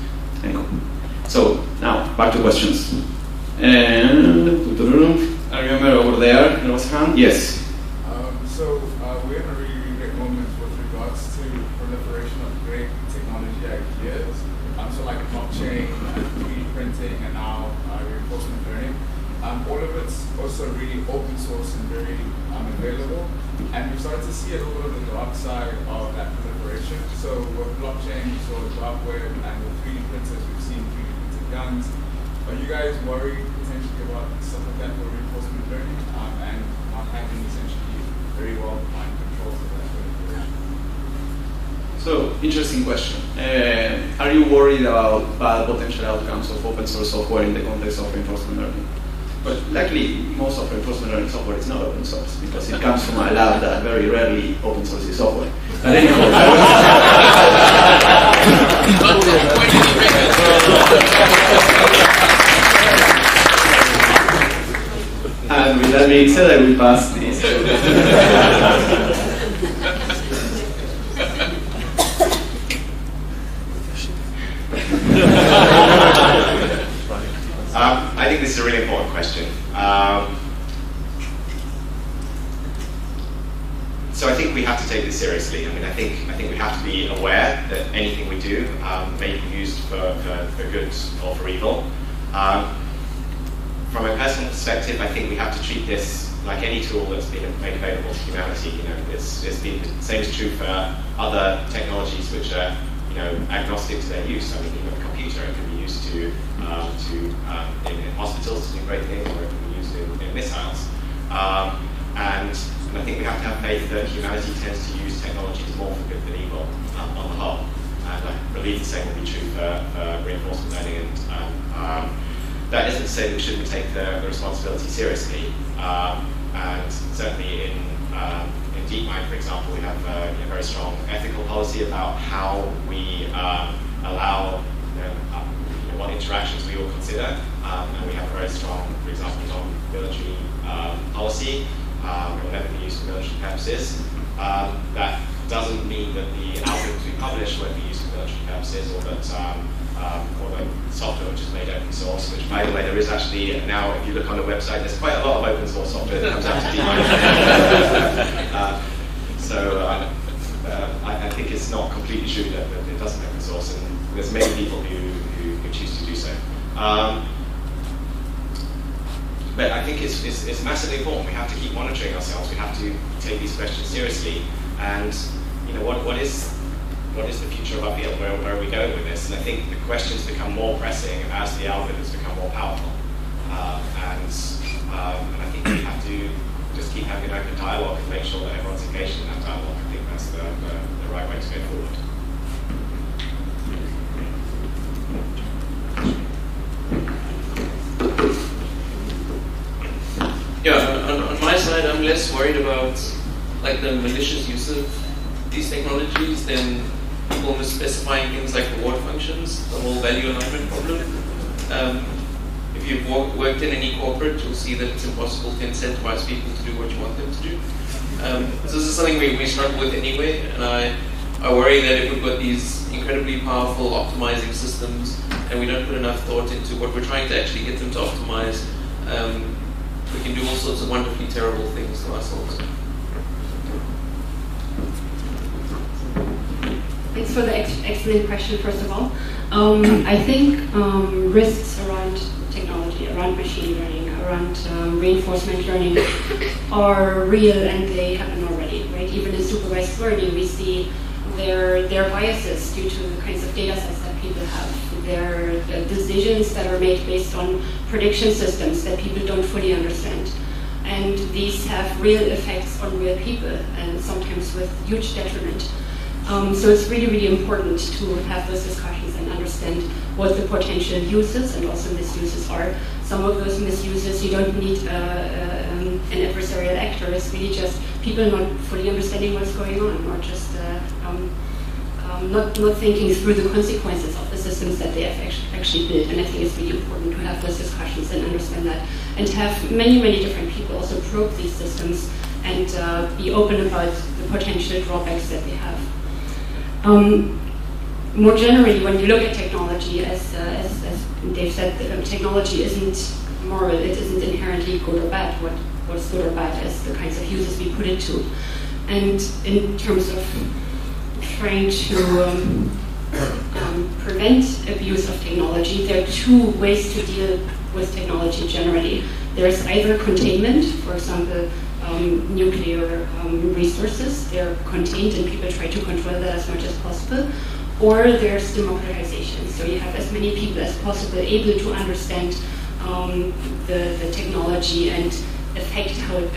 Anyway. So now, back to questions. I remember over there was a hand. Yes. We have a really great moment with regards to proliferation of great technology ideas. So like blockchain, 3D printing, and now reinforcement learning. All of it's also really open source and very available. And we've started to see a little bit of the dark side of that proliferation. So with blockchain, we saw the dark web, and with 3D printers, we've seen 3D printed guns. Are you guys worried potentially about stuff like that for reinforcement learning and not having essentially very well-defined controls of that proliferation? So, interesting question. Are you worried about bad potential outcomes of open source software in the context of reinforcement learning? But luckily, most of reinforcement learning software is not open source because it comes from a lab that very rarely open sources software. But anyhow, and with that being said, I will pass this. I think this is a really important question. So I think we have to take this seriously. I mean, I think we have to be aware that anything we do may be used for good or for evil. From a personal perspective, I think we have to treat this like any tool that's been made available to humanity. You know, it's been the same is true for other technologies which are agnostic to their use. I mean, even a computer, it can be used to in hospitals to do great things, or it can be used in missiles. And I think we have to have faith that humanity tends to use technologies more for good than evil on the whole. And I believe the same will be true for reinforcement learning. And that isn't to say that we shouldn't take the responsibility seriously. And certainly in DeepMind, for example, we have a very strong ethical policy about how we allow what interactions we will consider, and we have a very strong, for example, non-military policy. It will never be used for military purposes. That doesn't mean that the algorithms we publish won't be used for military purposes, or that software which is made open source, which, by the way, there is actually now, if you look on the website, there's quite a lot of open source software that comes out to DeepMind. I think it's not completely true that it doesn't open source, and there's many people who choose to do so. But I think it's massively important. We have to keep monitoring ourselves. We have to take these questions seriously. And what is the future of our field? Where are we going with this? And I think the questions become more pressing as the algorithms become more powerful. And I think we have to just keep having an open dialogue and make sure that everyone's engaged in that dialogue. I think that's the right way to go forward. Yeah, on my side, I'm less worried about like the malicious use of these technologies than people misspecifying things like reward functions, the whole value alignment problem. If you've worked in any corporate, you'll see that it's impossible to incentivize people to do what you want them to do. So this is something we struggle with anyway, and I worry that if we've got these incredibly powerful optimizing systems and we don't put enough thought into what we're trying to actually get them to optimize, we can do all sorts of wonderfully terrible things to ourselves. Thanks for the excellent question, first of all. I think risks around technology, around machine learning, around reinforcement learning are real, and they happen already, right? Even in supervised learning, we see their biases due to the kinds of data sets that people have, their decisions that are made based on prediction systems that people don't fully understand. And these have real effects on real people, and sometimes with huge detriment. So it's really, really important to have those discussions and understand what the potential uses and also misuses are. Some of those misuses, you don't need an adversarial actor. It's really just people not fully understanding what's going on, or just not thinking through the consequences of the systems that they have actually built. And I think it's really important to have those discussions and understand that, and to have many, many different people also probe these systems and be open about the potential drawbacks that they have. More generally, when you look at technology, as Dave said, technology isn't moral, it isn't inherently good or bad. What's good or bad is the kinds of uses we put it to. And in terms of trying to prevent abuse of technology, there are two ways to deal with technology generally. There's either containment, for example, nuclear resources, they're contained and people try to control that as much as possible, or there's democratization. So you have as many people as possible able to understand the technology and affect how it,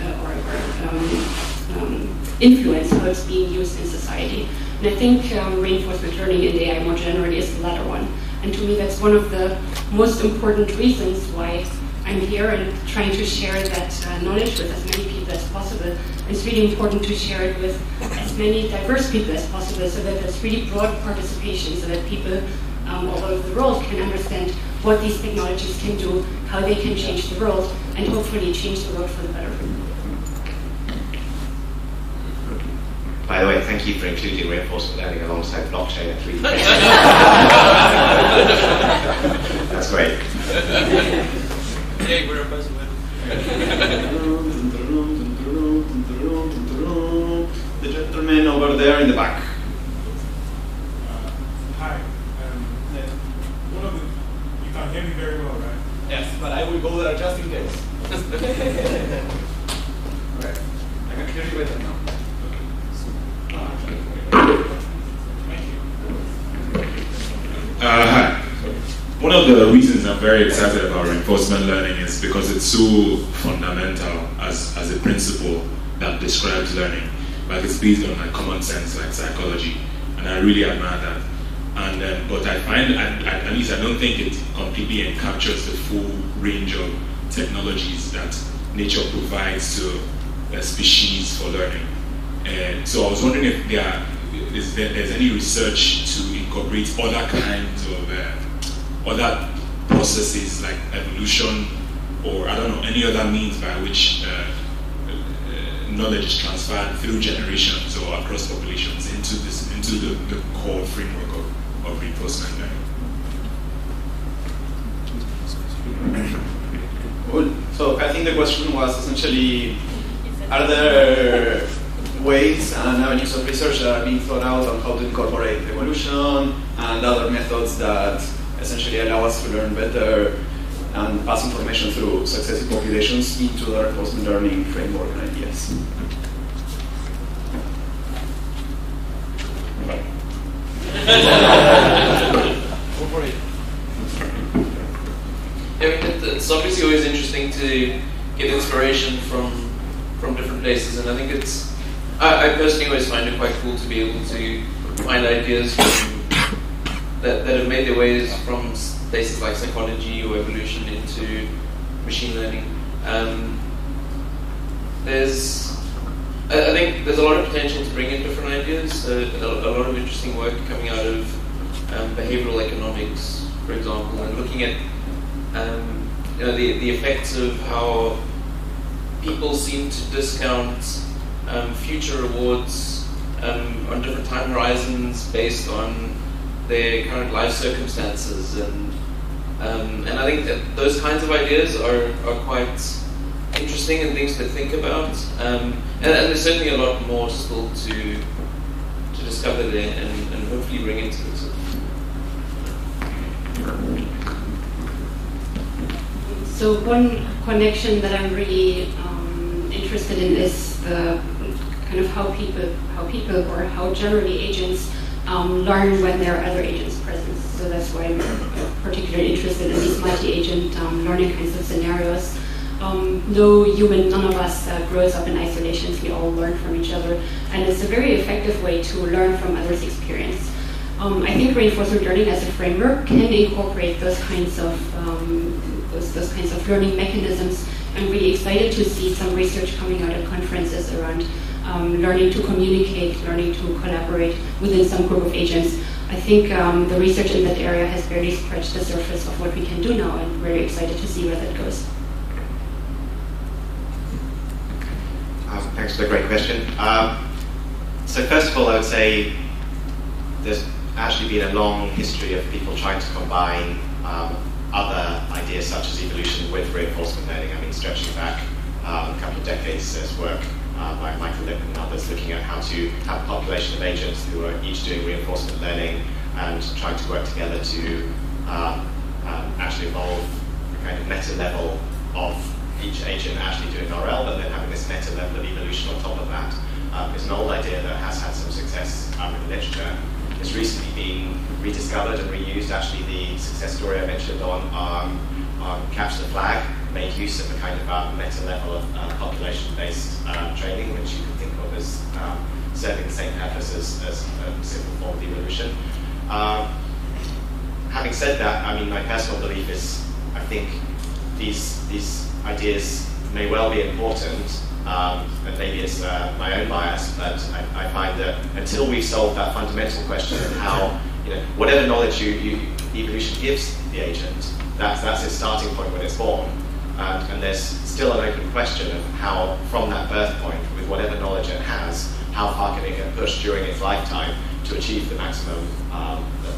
influence how it's being used in society. And I think reinforcement learning in AI more generally is the latter one. And to me, that's one of the most important reasons why I'm here and trying to share that knowledge with as many people as possible. It's really important to share it with as many diverse people as possible, so that there's really broad participation, so that people all over the world can understand what these technologies can do, how they can change the world, and hopefully change the world for the better. By the way, thank you for including reinforcement learning alongside blockchain and 3D. That's great. Yeah, we're a buzzword. The gentleman over there in the back. Hi. One of the, you can't hear me very well, right? Yes, but I will go there just in case. Alright, I can hear you better now. Thank you. Hi. One of the reasons I'm very excited about reinforcement learning is because it's so fundamental as a principle that describes learning. Like, it's based on like common sense, like psychology, and I really admire that. And but I find, at least I don't think it completely captures the full range of technologies that nature provides to a species for learning. And so I was wondering if there are there's any research to incorporate other kinds of other processes like evolution, or I don't know, any other means by which knowledge is transferred through generations or across populations into the core framework of reinforcement learning. Cool. So I think the question was essentially, are there ways and avenues of research that are being thought out on how to incorporate evolution and other methods that essentially allow us to learn better and pass information through successive populations into the reinforcement learning framework and ideas? Go for it. I mean, it's obviously always interesting to get inspiration from different places, and I think I personally always find it quite cool to be able to find ideas that have made their ways from places like psychology or evolution into machine learning. I think there's a lot of potential to bring in different ideas. A lot of interesting work coming out of behavioral economics, for example, and looking at the effects of how people seem to discount future rewards on different time horizons based on their current life circumstances, and I think that those kinds of ideas are quite interesting and things to think about, and there's certainly a lot more still to discover there and hopefully bring into it. So one connection that I'm really interested in is the kind of how people or how generally agents learn when there are other agents present. So that's why I'm particularly interested in these multi-agent learning kinds of scenarios. None of us grows up in isolations. We all learn from each other, and it's a very effective way to learn from others' experience. I think reinforcement learning as a framework can incorporate those kinds of learning mechanisms. I'm really excited to see some research coming out of conferences around learning to communicate, learning to collaborate within some group of agents. I think the research in that area has barely scratched the surface of what we can do now, and very excited to see where that goes. Thanks for the great question. So first of all, I would say there's actually been a long history of people trying to combine other ideas such as evolution with reinforcement learning. I mean, stretching back a couple of decades, there's work by Michael Lippmann and others looking at how to have a population of agents who are each doing reinforcement learning and trying to work together to actually evolve a kind of meta level of each agent actually doing RL, but then having this meta level of evolution on top of that. It's an old idea that has had some success in the literature. It's recently been rediscovered and reused. Actually, the success story I mentioned on Catch the Flag made use of a kind of meta level of population-based training, which you can think of as serving the same purpose as a simple form of evolution. Having said that, I mean, my personal belief is I think these ideas may well be important, and maybe it's my own bias, but I find that until we've solved that fundamental question of how, whatever knowledge evolution gives the agent, that's its starting point when it's born, and there's still an open question of how, from that birth point, with whatever knowledge it has, how far can it get pushed during its lifetime to achieve the maximum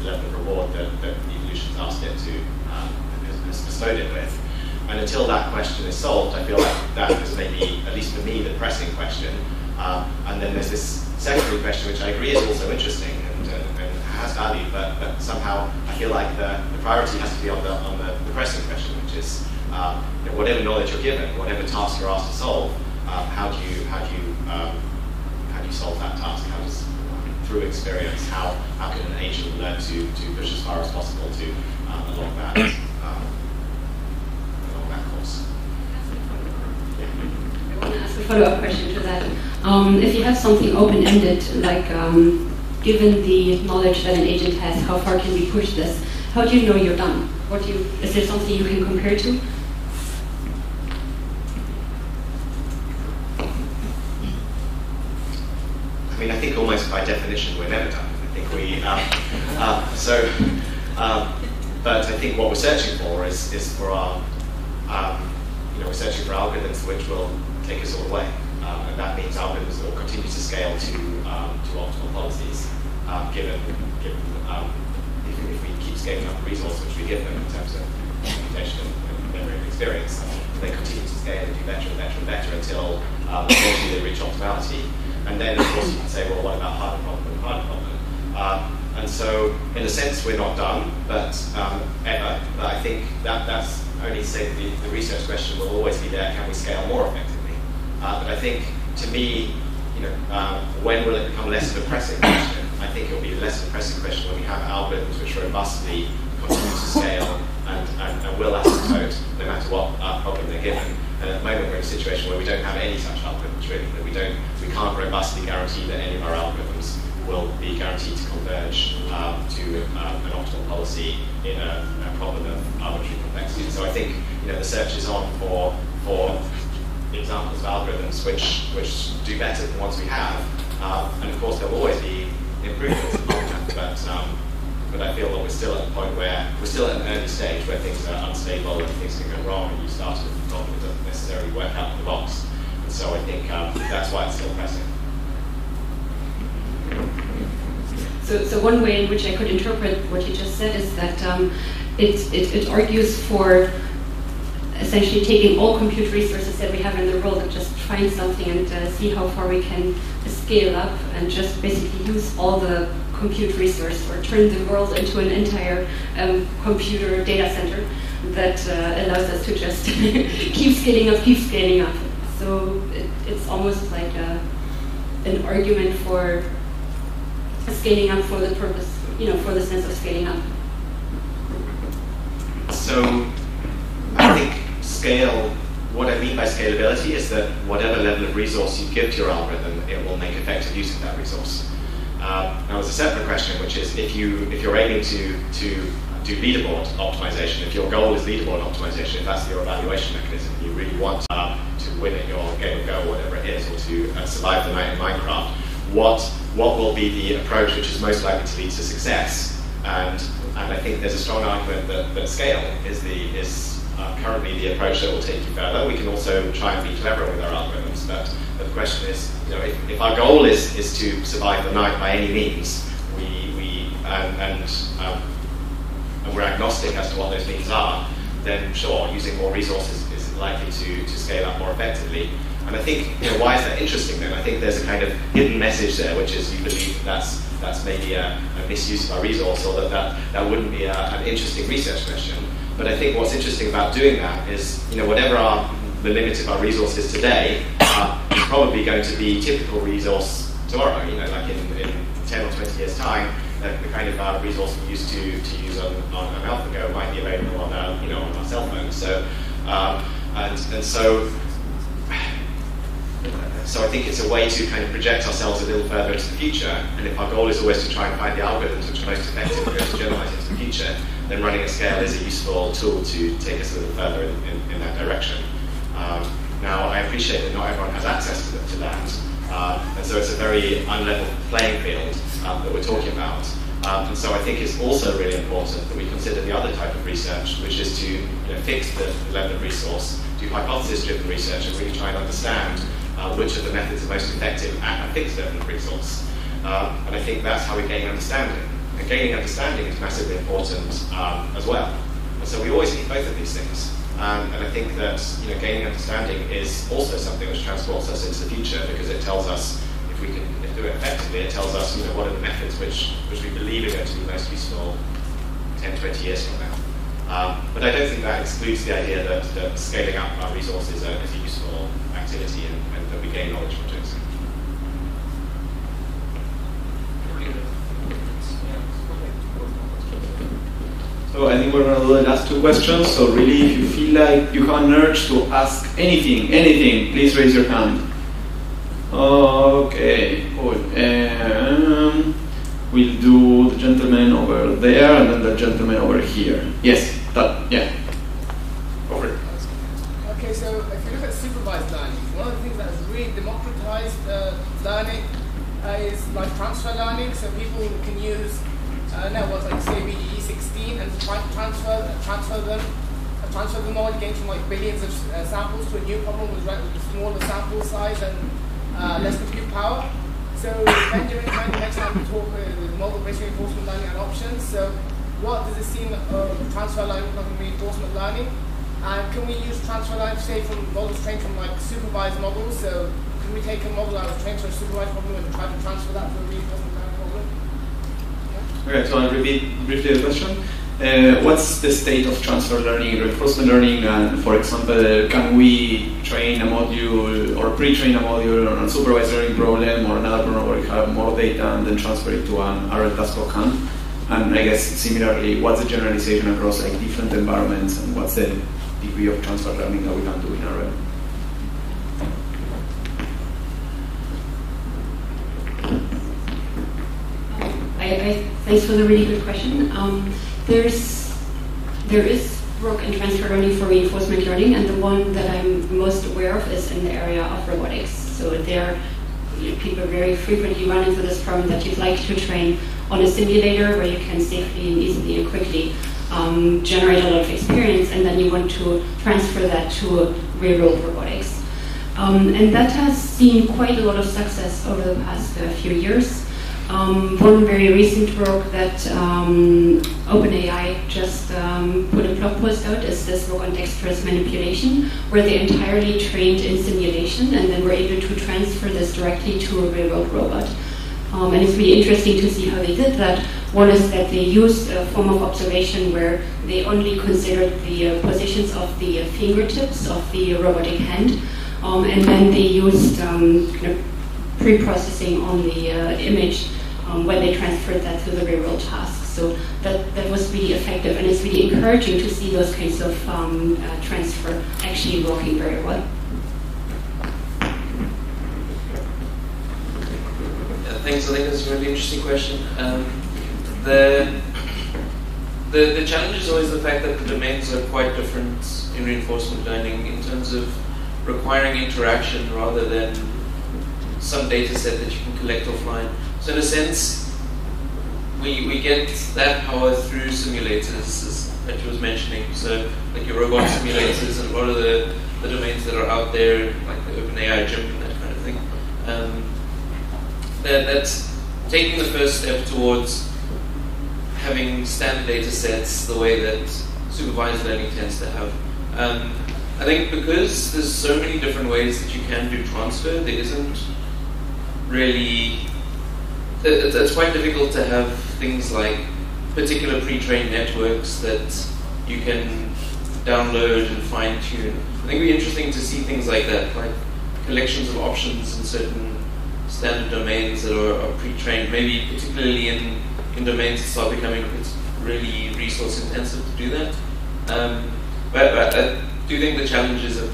level of reward that evolution's asked it to, has bestowed it with. And until that question is solved, I feel like that is maybe, at least for me, the pressing question. And then there's this secondary question, which I agree is also interesting and has value, but somehow I feel like the priority has to be on the pressing question, which is whatever knowledge you're given, whatever task you're asked to solve, how do you solve that task? How does, through experience, how can an agent learn to push as far as possible to along that course? I want to ask a follow-up question to that. If you have something open-ended, like given the knowledge that an agent has, how far can we push this? How do you know you're done? Is there something you can compare to? I mean, I think almost by definition we're never done. I think we, but I think what we're searching for is for our, we're searching for algorithms which will take us all the way. And that means algorithms that will continue to scale to optimal policies, given if we keep scaling up the resource which we give them in terms of computation and memory and experience, they continue to scale and do better and better and better until eventually they reach optimality. And then, of course, you can say, well, what about harder problem? And so, in a sense, we're not done, but ever. But I think that's only to say that the research question will always be there. Can we scale more effectively? But I think, to me, when will it become less of a pressing question? I think it will be a less of a pressing question when we have algorithms which robustly continue to scale and will asymptote no matter what problem they're given. And at the moment we're in a situation where we don't have any such algorithms really. That we can't robustly guarantee that any of our algorithms will be guaranteed to converge to an optimal policy in a problem of arbitrary complexity. So I think the search is on for examples of algorithms which do better than ones we have, and of course there will always be improvements along that, but I feel that we're still at a point where we're still at an early stage where things are unstable and things can go wrong and you start with a problem that doesn't necessarily work out of the box. And so I think that's why it's still pressing. So one way in which I could interpret what you just said is that it argues for essentially taking all compute resources that we have in the world and just find something and see how far we can scale up and just basically use all the compute resource or turn the world into an entire computer data center that allows us to just keep scaling up. So it's almost like an argument for scaling up for the purpose, for the sense of scaling up. So I think what I mean by scalability is that whatever level of resource you give to your algorithm, it will make effective use of that resource. Now there's a separate question, which is if you're aiming to do leaderboard optimization, if your goal is leaderboard optimization, if that's your evaluation mechanism, you really want to win at your game of Go, whatever it is, or to survive the night in Minecraft, what will be the approach which is most likely to lead to success? And I think there's a strong argument that scale is currently the approach that will take you further. We can also try and be clever with our algorithms, but the question is, if our goal is to survive the night by any means, and we're agnostic as to what those means are, then sure, using more resources is likely to scale up more effectively. And I think, why is that interesting then? I think there's a kind of hidden message there, which is you believe that's maybe a misuse of our resource, or that wouldn't be an interesting research question. But I think what's interesting about doing that is, whatever the limit of our resources today, is probably going to be typical resource tomorrow. Like in 10 or 20 years' time, the kind of resource we used to use on AlphaGo might be available on our cell phones. So I think it's a way to kind of project ourselves a little further into the future. And if our goal is always to try and find the algorithms which are most effective and to generalize into the future, then running at scale is a useful tool to take us a little further in that direction. Now, I appreciate that not everyone has access to that, and so it's a very unlevel playing field that we're talking about. And so I think it's also really important that we consider the other type of research, which is to fix the level of resource, do hypothesis-driven research, and really try and understand which of the methods are most effective at a fixed level of resource. And I think that's how we gain understanding. And gaining understanding is massively important as well. And so we always need both of these things. And I think that gaining understanding is also something which transports us into the future, because it tells us, if we can do it effectively, it tells us what are the methods which we believe are going to be most useful 10, 20 years from now. But I don't think that excludes the idea that scaling up our resources is a useful activity and that we gain knowledge from it. So I think we're going to do the last two questions. So really, if you feel like you have an urge to ask anything, please raise your hand. Okay, cool. We'll do the gentleman over there and then the gentleman over here. Yes, yeah. Over it. Okay, so if you look at supervised learning, one of the things that has really democratized learning is like transfer learning, so people can use networks like say BDE16 and transfer the knowledge gained from like billions of samples to a new problem with smaller sample size and less compute power. So Benjamin kind of next time we talk with model-based reinforcement learning and options. So what does it seem of transfer learning from reinforcement learning? And can we use transfer learning, say, from models trained from like supervised models? So can we take a model that was trained for a supervised problem and try to transfer that to a reinforcement learning problem? Yeah? Okay, so I'll repeat briefly the question. What's the state of transfer learning, reinforcement learning, and for example, can we train a module or pre-train a module on a supervised learning problem or another problem where we have more data and then transfer it to an RL task or CAN? And I guess similarly, what's the generalization across like different environments and what's the degree of transfer learning that we can do in RL? Thanks for the really good question. There is work in transfer learning for reinforcement learning, and the one that I'm most aware of is in the area of robotics. So there, people very frequently run into this problem that you'd like to train on a simulator where you can safely and easily and quickly generate a lot of experience, and then you want to transfer that to real-world robotics. And that has seen quite a lot of success over the past few years. One very recent work that OpenAI just put a blog post out is this work on dexterous manipulation, where they entirely trained in simulation and then were able to transfer this directly to a real-world robot. And it's really interesting to see how they did that. One is that they used a form of observation where they only considered the positions of the fingertips of the robotic hand, and then they used kind of pre-processing on the image when they transferred that to the real-world task. So that was really effective, and it's really encouraging to see those kinds of transfer actually working very well. Thanks. I think that's a really interesting question. The challenge is always the fact that the domains are quite different in reinforcement learning in terms of requiring interaction rather than some data set that you can collect offline. So in a sense, we get that power through simulators, that you was mentioning. So like your robot simulators and a lot of the domains that are out there, like the OpenAI GYMP and that kind of thing. That's taking the first step towards having standard data sets the way that supervised learning tends to have. I think because there's so many different ways that you can do transfer, there isn't really, it's quite difficult to have things like particular pre-trained networks that you can download and fine-tune. I think it would be interesting to see things like that, like collections of options in certain standard domains that are pre-trained, maybe particularly in domains that start becoming really resource intensive to do that. But I do think the challenge is that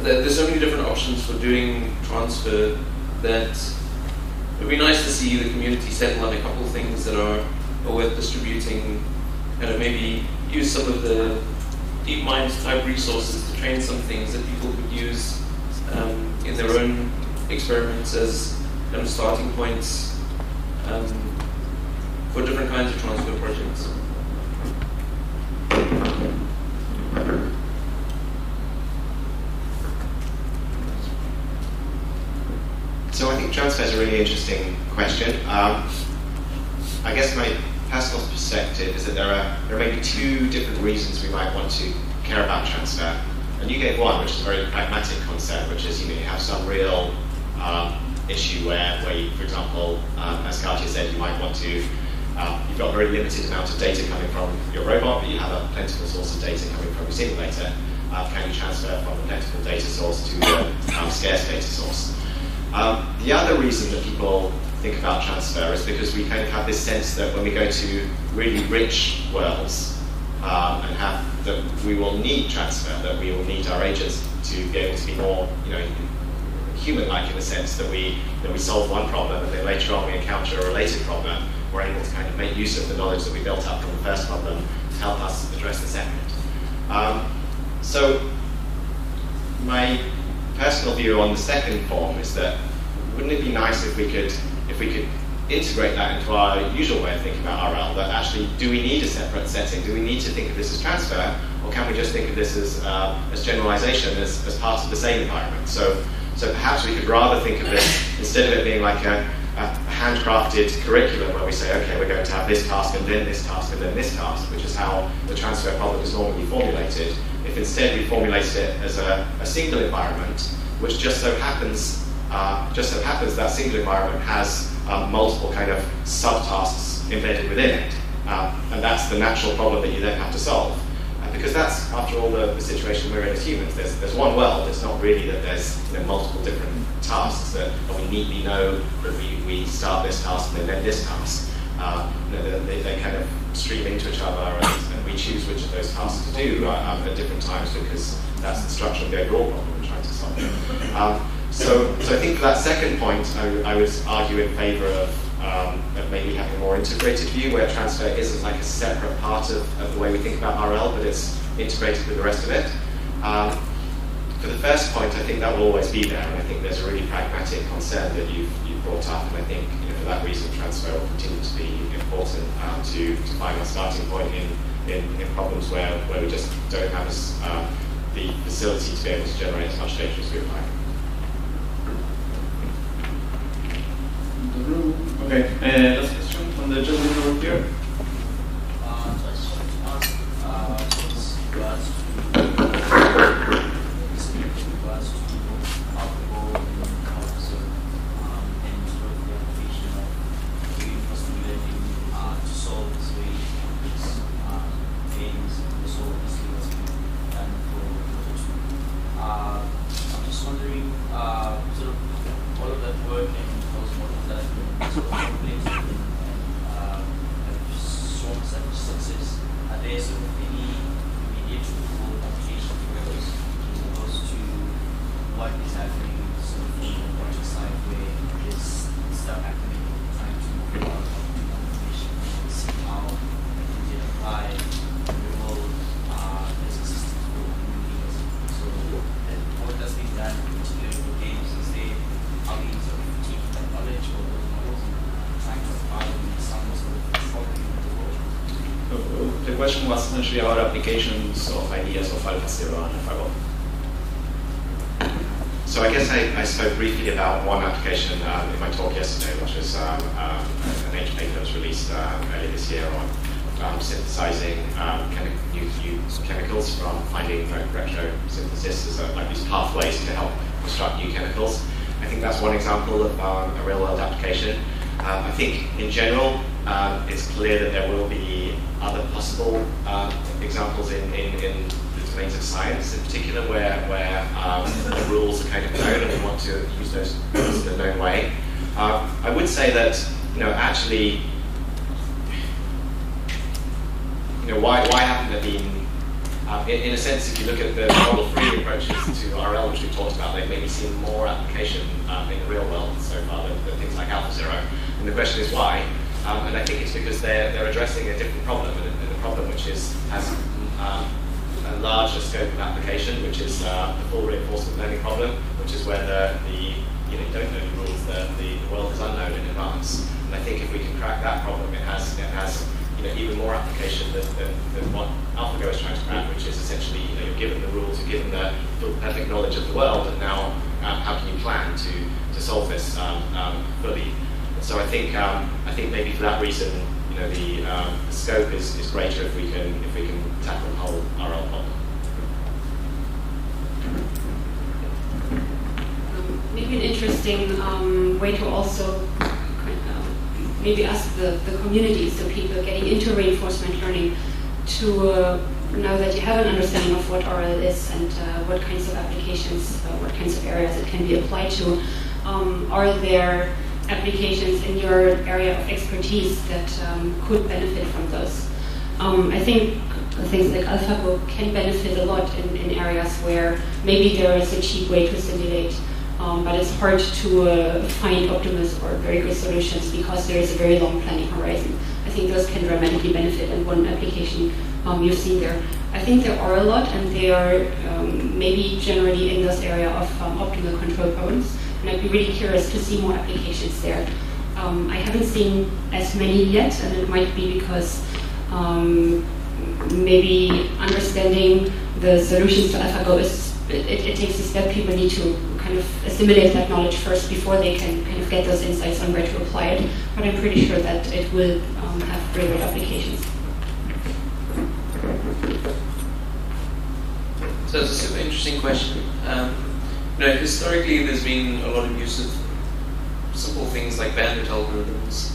there's so many different options for doing transfer that it would be nice to see the community settle on a couple of things that are worth distributing, and maybe use some of the DeepMind type resources to train some things that people could use in their own experiments as kind of starting points for different kinds of transfer projects. So I think transfer is a really interesting question. I guess my personal perspective is that there are maybe two different reasons we might want to care about transfer. And you gave one, which is a very pragmatic concept, which is you have some real issue where you, for example, as Katja said, you might want to, you've got a very limited amount of data coming from your robot, but you have a plentiful source of data coming from your simulator. Can you transfer from the plentiful data source to the scarce data source? The other reason that people think about transfer is because we kind of have this sense that when we go to really rich worlds and have that we will need transfer, that we will need our agents to be able to be more, human-like in the sense that we solve one problem and then later on we encounter a related problem. We're able to kind of make use of the knowledge that we built up from the first problem to help us address the second. So my personal view on the second form is that wouldn't wouldn't it be nice if we could integrate that into our usual way of thinking about RL? That actually, do we need a separate setting? Do we need to think of this as transfer, or can we just think of this as generalization, as part of the same environment? So perhaps we could rather think of this, instead of it being like a handcrafted curriculum where we say, okay, we're going to have this task and then this task and then this task, which is how the transfer problem is normally formulated. If instead we formulated it as a single environment, which just so happens that single environment has multiple kind of subtasks embedded within it, and that's the natural problem that you then have to solve. Because that's, after all, the situation we're in as humans. There's one world. It's not really that there's multiple different tasks that we neatly know that we start this task and then this task. They kind of stream into each other, and we choose which of those tasks to do at different times, because that's the structure of the overall problem we're trying to solve. So I think for that second point, I would argue in favour of maybe having a more integrated view, where transfer isn't like a separate part of the way we think about RL, but it's integrated with the rest of it. For the first point, I think that will always be there, and I think there's a really pragmatic concern that you've brought up, and I think for that reason transfer will continue to be important to find our starting point in problems where we just don't have the facility to be able to generate as much data as we would like. Okay, last question from the gentleman over here. I just wanted to ask with regards to alcohol and also and sort of the application of reinforcement learning to solve this way things, also obviously what's been done for I'm just wondering sort of all of that work and those models that have been sort of implemented and have shown such success, are there sort of any immediate full application for those as opposed to what is happening sort of from the project side where there's stuff happening all the time to move out of the application and see how it can get applied in the world as a system for communities. So what does being done particularly for games is there how we sort of take that knowledge or those models and trying to apply them in some sort of problem in the world. The question was essentially about applications of ideas of AlphaZero and AlphaGo. So I guess I spoke briefly about one application in my talk yesterday, which was an Nature paper that was released earlier this year on synthesizing new chemicals from finding retrosynthesis as like these pathways to help construct new chemicals. I think that's one example of a real-world application. I think in general, it's clear that there will be other possible examples in the domains of science, in particular, where the rules are kind of known and we want to use those rules in a known way. I would say that, actually, why haven't there been, in a sense, if you look at the model-free approaches to RL, which we've talked about, they've maybe seen more application in the real world so far than things like AlphaZero. And the question is why? And I think it's because they're addressing a different problem, and a problem which has a larger scope of application, which is the full reinforcement learning problem, which is where you don't know the rules, the world is unknown in advance. And I think if we can crack that problem, it has even more application than what AlphaGo is trying to crack, which is essentially you're given the rules, you're given the perfect knowledge of the world, and now how can you plan to solve this fully? So I think maybe for that reason, the scope is greater if we can tackle the whole RL problem. Maybe an interesting way to also maybe ask the community, so people getting into reinforcement learning, to now that you have an understanding of what RL is and what kinds of applications, what kinds of areas it can be applied to, are there applications in your area of expertise that could benefit from those? I think things like AlphaGo can benefit a lot in areas where maybe there is a cheap way to simulate, but it's hard to find optimal or very good solutions because there is a very long planning horizon. I think those can dramatically benefit, and one application you've seen there. I think there are a lot, and they are maybe generally in this area of optimal control problems. and I'd be really curious to see more applications there. I haven't seen as many yet, and it might be because maybe understanding the solutions to AlphaGo it takes a step. People need to kind of assimilate that knowledge first before they can kind of get those insights on where to apply it. But I'm pretty sure that it will have great applications. So it's a super interesting question. Historically there's been a lot of use of simple things like bandit algorithms,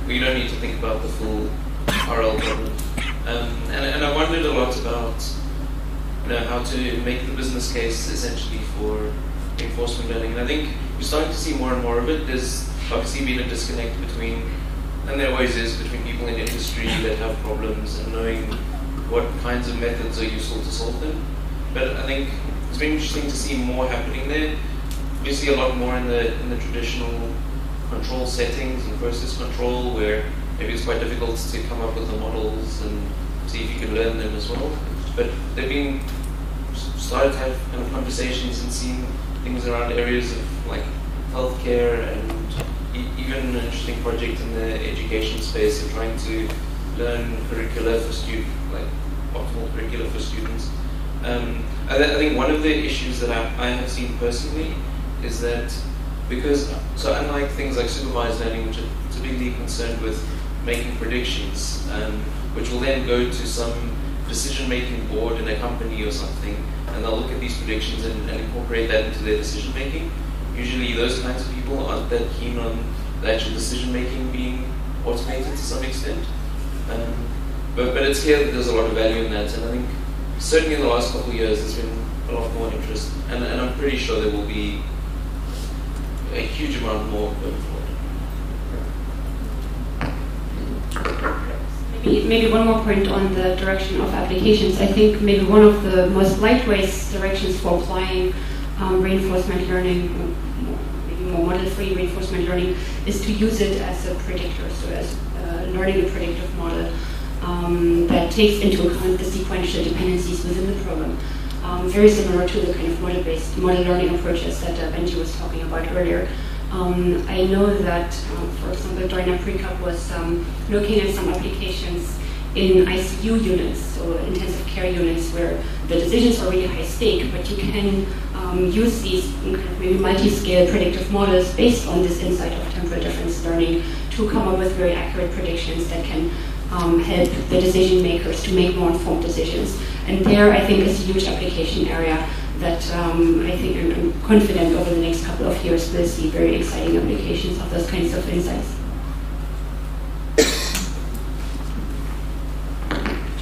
where you don't need to think about the full RL problem. And I wondered a lot about how to make the business case essentially for reinforcement learning. And I think you're starting to see more and more of it. There's obviously been a disconnect between, and there always is, between people in industry that have problems and knowing what kinds of methods are useful to solve them. But I think it's been interesting to see more happening there. We see a lot more in the traditional control settings and process control, where maybe it's quite difficult to come up with the models and see if you can learn them as well. But they've been started to have kind of conversations and seen things around areas of like healthcare, and even an interesting project in the education space of trying to learn curricula for students, like optimal curricula for students. I think one of the issues that I have seen personally is that so unlike things like supervised learning, which are typically concerned with making predictions, which will then go to some decision-making board in a company or something, and they'll look at these predictions and incorporate that into their decision-making. Usually those kinds of people aren't that keen on the actual decision-making being automated to some extent. But it's clear that there's a lot of value in that, and I think certainly in the last couple of years there's been a lot more interest, and I'm pretty sure there will be a huge amount more going forward. Maybe one more point on the direction of applications. I think maybe one of the most lightweight directions for applying reinforcement learning, maybe more model-free reinforcement learning, is to use it as a predictor, so as learning a predictive model that takes into account the sequential dependencies within the program. Very similar to the kind of model-based model learning approaches that Benji was talking about earlier. I know that, for example, Joiner Precap was looking at some applications in ICU units, so intensive care units, where the decisions are really high stake, but you can use these kind of maybe multi-scale predictive models based on this insight of temporal difference learning to come up with very accurate predictions that can help the decision makers to make more informed decisions. And there, I think, is a huge application area that I think I'm confident over the next couple of years we'll see very exciting applications of those kinds of insights.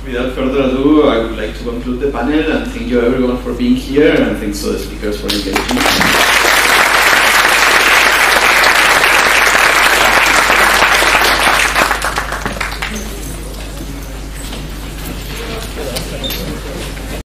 Without further ado, I would like to conclude the panel and thank you everyone for being here, and thanks to the speakers for engaging.